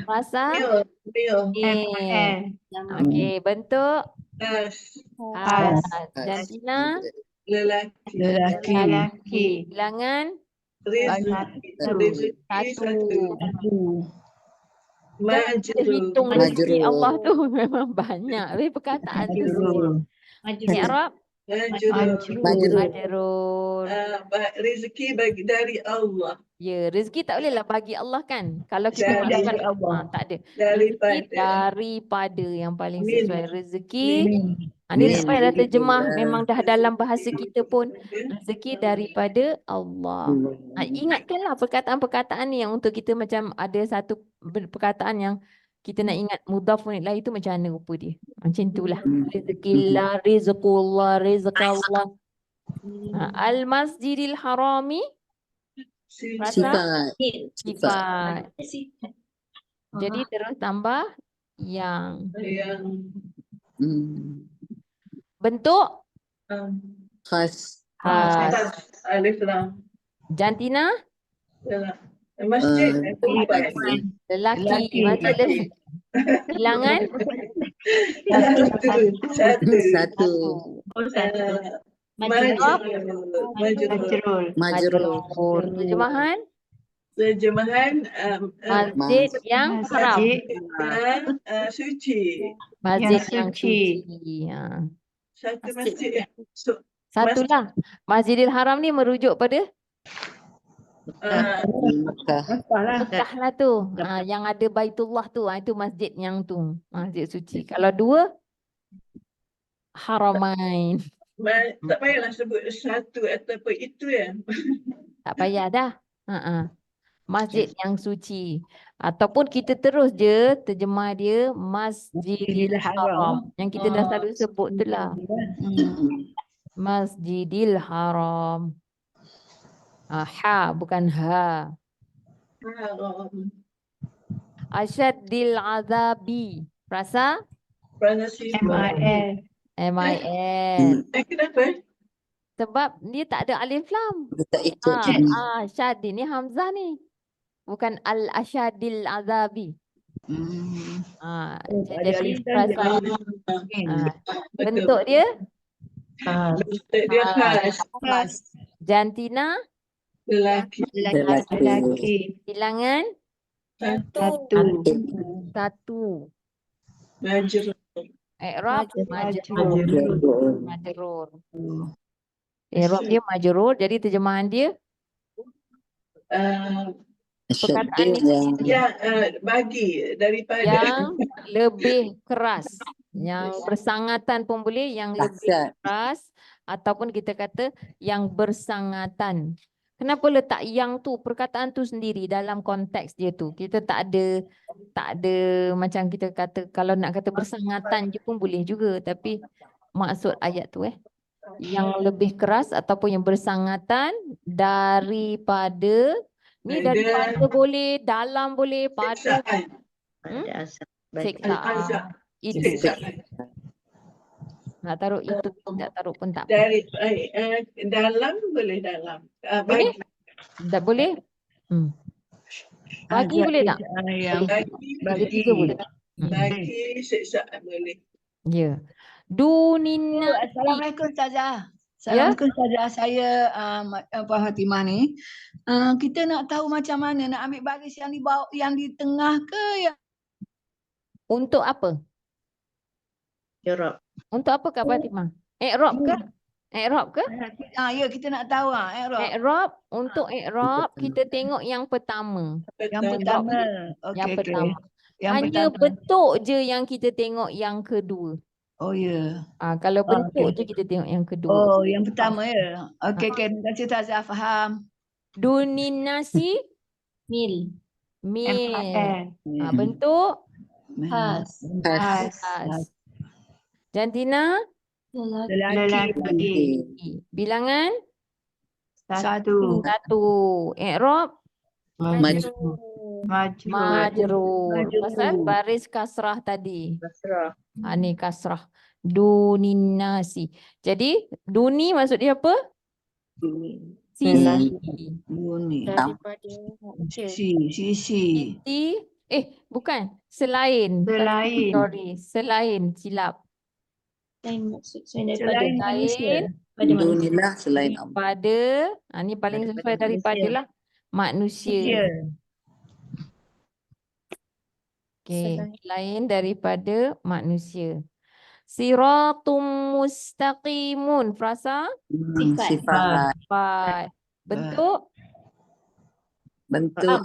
Rasa Mil. Okey, bentuk Khas. jantina Lelaki. bilangan Rezeki. satu. Maju. Kita hitung rezeki Allah tu memang banyak. Tapi perkataan tu semua. I'rab majrur. Rezeki bagi dari Allah. Ya, rezeki tak bolehlah bagi Allah kan. Kalau kita masukkan Allah, tak ada. Rezeki daripada yang paling sesuai. Rezeki ni tak payah dah terjemah, memang dah dalam bahasa kita pun. Rezeki daripada Allah. Ingatkanlah perkataan-perkataan ni yang untuk kita macam ada satu perkataan yang kita nak ingat mudhafun ilaih itu macam mana rupa dia. Macam itulah. Rizqillah, rizqullah, rizqallah. Al-Masjidil Harami. Rasa sifat. Jadi terus tambah yang. Bentuk Khas. Alif lam. jantina Masjid. lelaki. Masjid bilangan Satu. Majrur. Terjemahan masjid yang haram. Suci. Masjid yang suci. Satu masjid. Satulah. Masjidil Haram ni merujuk pada Mekah lah tu. Yang ada Baitullah tu. Itu masjid yang tu. Masjid suci. Kalau dua, Haramain. Tak payahlah sebut satu ataupun itu ya. Tak payah dah. Masjid yang suci. Ataupun kita terus je terjemah dia Masjidil Haram. Yang kita dah selalu sebut tu lah. Masjidil Haram. Ha bukan ha. Haram. Asyaddil azabi. Rasa? Pronunciation. MIL. MIL. Kenapa? Sebab dia tak ada alif lam. Tak ikut je. Syadil ni Hamzah ni. Bukan al-asyadil azabi. Jadi perasaan bentuk dia Bentuk dia khas. jantina Lelaki. Lelaki. bilangan satu. Majrur. I'rab Majrur. majrur. I'rab dia majrur, jadi terjemahan dia perkataan Asyadil ni yang Bagi daripada yang lebih keras. Yang bersangatan pun boleh, yang lebih dahsyat. keras ataupun kita kata yang bersangatan. Kenapa letak yang tu, perkataan tu sendiri dalam konteks dia tu. Kita tak ada macam kita kata, kalau nak kata bersangatan je pun boleh juga. Tapi maksud ayat tu yang lebih keras ataupun yang bersangatan daripada, ni daripada boleh, dalam boleh, pada siksaan. siksaan. Al-azab. Itu. Siksaan. Nak taruh itu, tak taruh pun tak apa. Dari dalam boleh dalam. Boleh? Tak boleh? Bagi boleh tak? Bagi tiga boleh. Bagi siksaan boleh. Ya. Dunina. Assalamualaikum Ustazah. Assalamualaikum Ustazah. Saya Puan Fatimah ni. Kita nak tahu macam mana nak ambil baris yang di bawah, yang di tengah ke yang Untuk apa? I'rab. Untuk apa Kak Fatimah? I'rab ke? I'rab ke? ya kita nak tahu i'rab. I'rab, untuk i'rab kita tengok yang pertama. Yang pertama. Yang pertama. Yang Hanya pertama. bentuk je yang kita tengok yang kedua. Oh ya. Kalau bentuk je kita tengok yang kedua. Oh, yang pertama ya. Okey, terima kasih Ustazah, faham. Duninasi Mil. mil. MIL. Bentuk Khas. khas. Jantina Lelaki. bilangan Satu. satu. I'rab Majrur. majrur. Pasal baris kasrah tadi. Basrah. Ni kasrah. Duninasi. Jadi duni maksud dia apa? Sisi. Bunyi. Daripada Sisi. Sisi. Bukan. Selain. Selain. Sorry. Selain. Silap. lain maksud daripada Selain manusia. pada manusia. Dunilah selain Allah. Pada. Ni paling sesuai daripada lah. Manusia. Okey. Selain daripada manusia. Siratum mustaqimun. Frasa? Sifat. Sifat. Sifat. Bentuk? Bentuk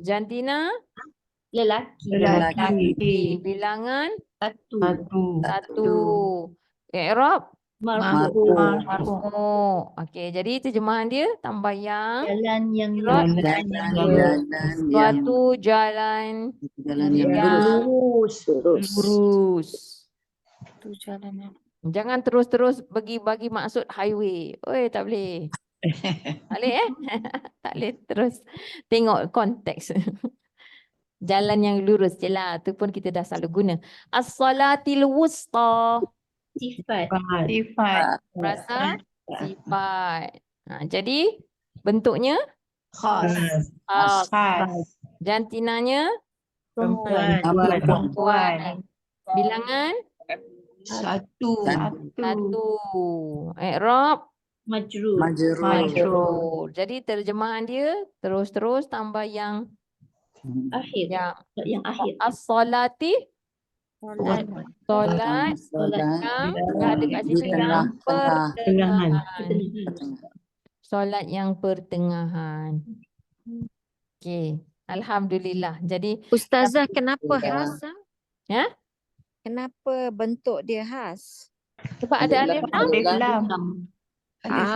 Jantina? Lelaki. Lelaki. Bilangan? Satu. 1. I'rab? Marfu. Marfu'. Okey, jadi terjemahan dia tambah yang Jalan yang suatu jalan yang lurus. Itu jalan yang Jangan terus-terus bagi maksud highway. Oi, tak boleh. Tak boleh tak boleh terus tengok konteks. Jalan yang lurus je lah. Tu pun kita dah selalu guna. As-salatil wusta. sifat. Rasa sifat. Jadi bentuknya Khas. jantinanya Perempuan. bilangan Satu. 1. I'rab Majrur. majrur. Jadi terjemahan dia terus-terus tambah yang Akhir. Yang akhir. as-salati Solat. solat yang ada kat situ di yang tengah-tengah. pertengahan. Solat yang pertengahan. Okey, alhamdulillah. Jadi Ustazah, kenapa Ya. khas? Ya? Kenapa bentuk dia khas? sebab ada alif lam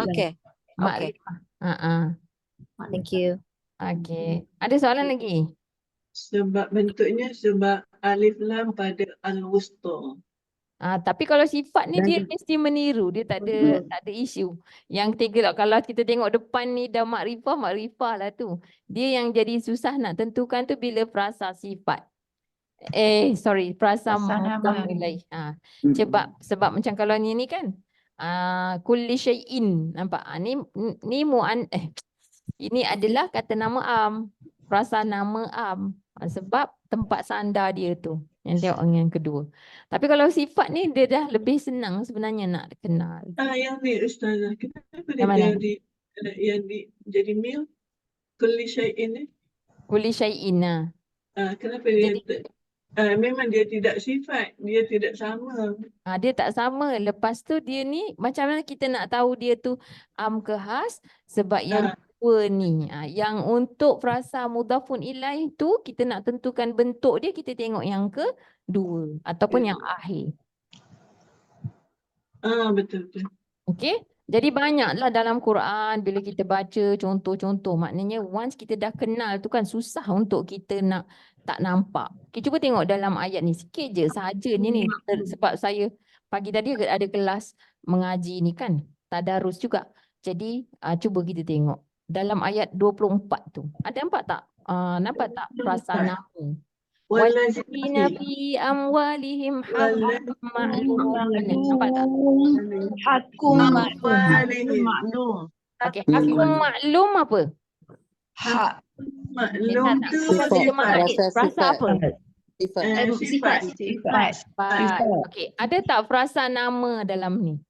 Okey. makrifah. Thank you. Okey. Ada soalan lagi? Sebab bentuknya sebab alif lam pada al-wusta. Tapi kalau sifat ni dia Dan- mesti meniru, dia tak ada isu. Yang tiga kalau kita tengok depan ni dah makrifah lah tu. Dia yang jadi susah nak tentukan tu bila frasa sifat. Frasa mudhaf ilaih. Sebab macam kalau ni kan kulli syai'in, nampak? Ni ini adalah kata nama am, frasa nama am. Sebab tempat sandar dia tu. Yang tengok yang kedua. Tapi kalau sifat ni dia dah lebih senang sebenarnya nak kenal. Yang ni Ustazah, kenapa Yang mana? dia jadi mil? Kulli syai'in ni? Kulli syai'in lah. Kenapa dia Jadi- memang dia tidak sifat, dia tidak sama. Dia tak sama. Lepas tu dia ni macam mana kita nak tahu dia tu am ke khas? Sebab yang dua ni. Yang untuk frasa mudhafun ilaih tu kita nak tentukan bentuk dia, kita tengok yang kedua ataupun yang akhir. Betul. Okey. Jadi banyaklah dalam Quran bila kita baca contoh-contoh. Maknanya once kita dah kenal tu kan susah untuk kita nak tak nampak. Kita cuba tengok dalam ayat ni sikit je sahaja ni. Sebab saya pagi tadi ada kelas mengaji ni kan. Tadarus juga. Jadi cuba kita tengok. Dalam ayat 24 tu. Ada nampak tak? Nampak tak frasa nama? Wallazina fi amwalihim haqqun ma'lum. Nampak tak? Hakum Maklum. Okey, hakum maklum apa? hak Maklum tu Apa terjemahan? Frasa apa? sifat. Sifat. Okey, ada tak frasa nama dalam ni?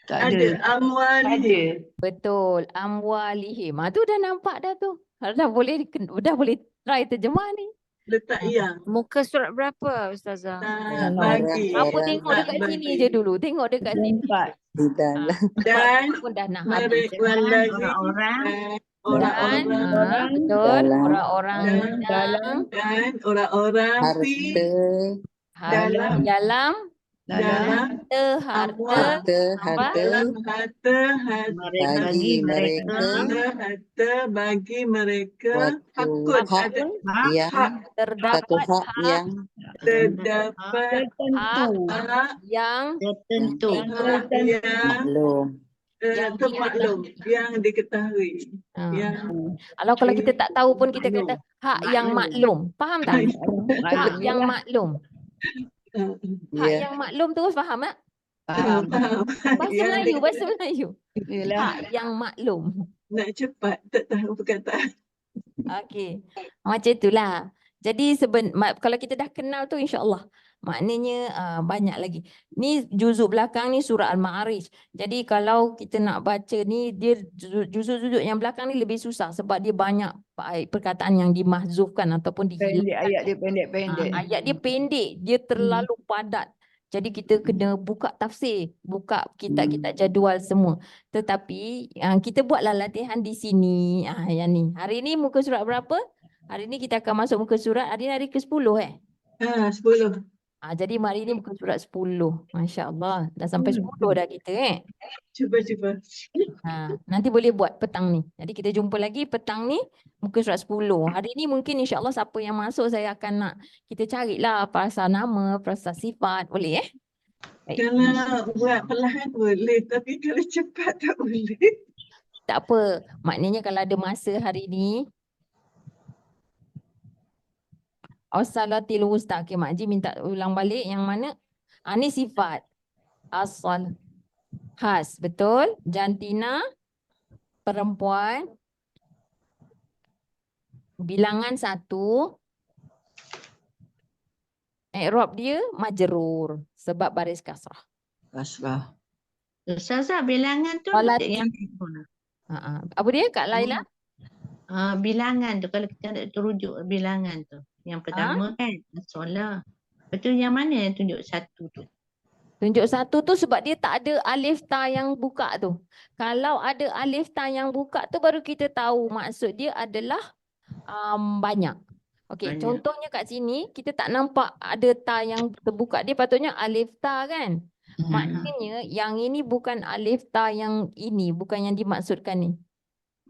tak Ada ada. amwalihim. Betul, amwalihim. Tu dah nampak dah tu. Dah boleh try terjemah ni. Letak yang. Muka surat berapa Ustazah? Bagi. Apa tengok dekat sini je dulu. Tengok dekat sini. Empat. Dan Pun dah nak habis. orang-orang Betul, Dalam. orang-orang Dalam. dan orang-orang dalam dalam harta Harta bagi mereka bagi mereka satu hakun hak ada yang satu terdapat hak yang terdapat hak hak yang Tertentu. yang maklum. termaklum yang diketahui yang kalau kita tak tahu pun kita kata hak yang maklum. Faham tak? Hak yang maklum. Hak Ya. yang maklum terus faham tak? Faham. Bahasa Melayu. Yelah. Hak yang maklum. nak cepat tak tahu perkataan. Okey. Macam itulah. Jadi kalau kita dah kenal tu insya-Allah maknanya banyak lagi. Ni juzuk belakang ni surah Al-Ma'arij. Jadi kalau kita nak baca ni dia juzuk-juzuk yang belakang ni lebih susah sebab dia banyak perkataan yang dimahzufkan ataupun dihilangkan. Pendek, ayat dia pendek-pendek. Ayat dia pendek, dia terlalu padat. Jadi kita kena buka tafsir, buka kitab-kitab jadual semua. Tetapi kita buatlah latihan di sini. Yang ni. Hari ni muka surat berapa? Hari ni kita akan masuk muka surat. Hari ni hari ke-10 10. Jadi hari ni muka surat 10. Masya Allah. Dah sampai 10 dah kita Cuba. nanti boleh buat petang ni. Jadi kita jumpa lagi petang ni muka surat 10. Hari ni mungkin insya-Allah siapa yang masuk saya akan nak kita carilah frasa nama, frasa sifat. Boleh Baik. Kalau buat perlahan boleh, tapi kalau cepat tak boleh. Tak apa. Maknanya kalau ada masa hari ni as-salatil wusta. Okay, Mak Haji minta ulang balik yang mana? Ni sifat. Asal. Khas. Betul. Jantina. Perempuan. Bilangan 1. I'rab dia majrur. Sebab baris kasrah. Kasrah. Ustazah, bilangan tu Walati. yang Apa dia Kak Laila? bilangan tu kalau kita nak terujuk bilangan tu. Yang pertama kan solat. Betul yang mana yang tunjuk 1 tu? Tunjuk 1 tu sebab dia tak ada alif ta yang buka tu. Kalau ada alif ta yang buka tu baru kita tahu maksud dia adalah banyak. Okey, Banyak. contohnya kat sini kita tak nampak ada ta yang terbuka. Dia patutnya alif ta kan? Maknanya yang ini bukan alif ta yang ini, bukan yang dimaksudkan ni.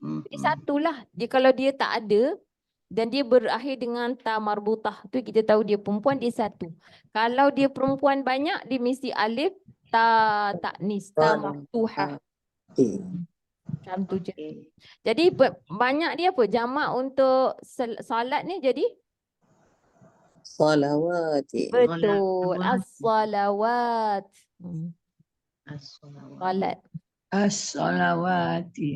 Jadi satulah. Dia kalau dia tak ada dan dia berakhir dengan ta marbutah tu kita tahu dia perempuan, dia satu. Kalau dia perempuan banyak dia mesti alif ta taknis, ta maftuhah. Okey. Macam tu je. Okey. Jadi banyak dia apa? Jamak untuk salat ni jadi Salawat. betul. Salawat. As-salawat. As-salawat. Salat. As-salawati.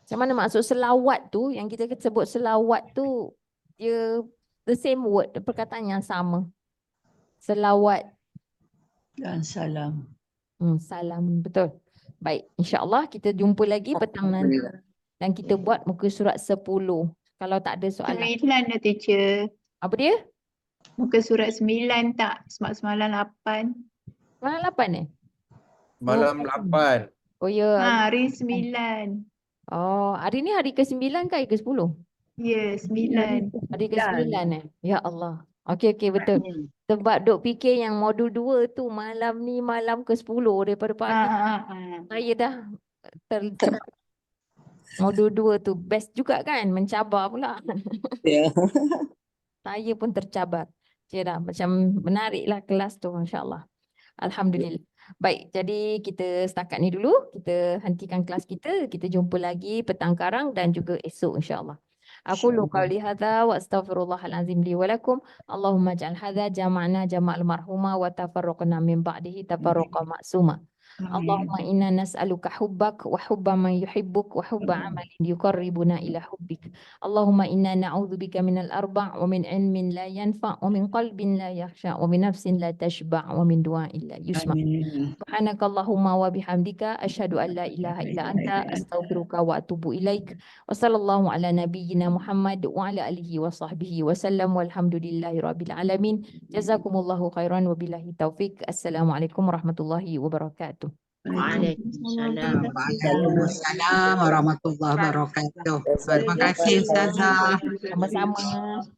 Macam mana maksud selawat tu? Yang kita sebut selawat tu dia the same word, perkataan yang sama. Selawat. Dan salam. Salam. Betul. Baik. InsyaAllah kita jumpa lagi petang nanti. Dan kita buat muka surat 10. Kalau tak ada soalan. 9 dah teacher. Apa dia? Muka surat 9 tak? Semalam 8. Malam 8 eh? Malam 8. Oh ya. Hari 9. Oh, hari ni hari ke-9 ke hari ke-10? Ya, 9. Hari ke-9 eh? Ya Allah. Okey, betul. Sebab duk fikir yang modul 2 tu malam ni malam ke-10 daripada pagi. Saya dah modul 2 tu best juga kan? Mencabar pula. Ya. Saya pun tercabar. Dah macam menariklah kelas tu, masya-Allah. Alhamdulillah. Baik, jadi kita setakat ni dulu. Kita hentikan kelas kita. Kita jumpa lagi petang karang dan juga esok insya-Allah. Aqulu qawli hadza wa astaghfirullahal azim li wa lakum. Allahumma ij'al hadza jama'na jama'al marhuma wa tafarraqna min ba'dihi tafarruqa ma'suma. Allahumma inna nas'aluka hubbak wa hubba man yuhibbuk wa hubba amalin yuqarribuna ila hubbik. Allahumma inna na'udzubika minal arba' wa min ilmin la yanfa' wa min qalbin la yakhsha wa min nafsin la tashba' wa min du'a'in la yusma'. Subhanakallahumma wa bihamdika asyhadu an la ilaha illa anta astaghfiruka wa atubu ilaik. Wa sallallahu ala nabiyyina Muhammad wa ala alihi wa sahbihi wa sallam walhamdulillahi rabbil alamin. Jazakumullahu khairan wa billahi taufik. Assalamualaikum warahmatullahi wabarakatuh. Waalaikumsalam. Waalaikumsalam warahmatullahi wabarakatuh. Terima kasih Ustazah. Sama-sama.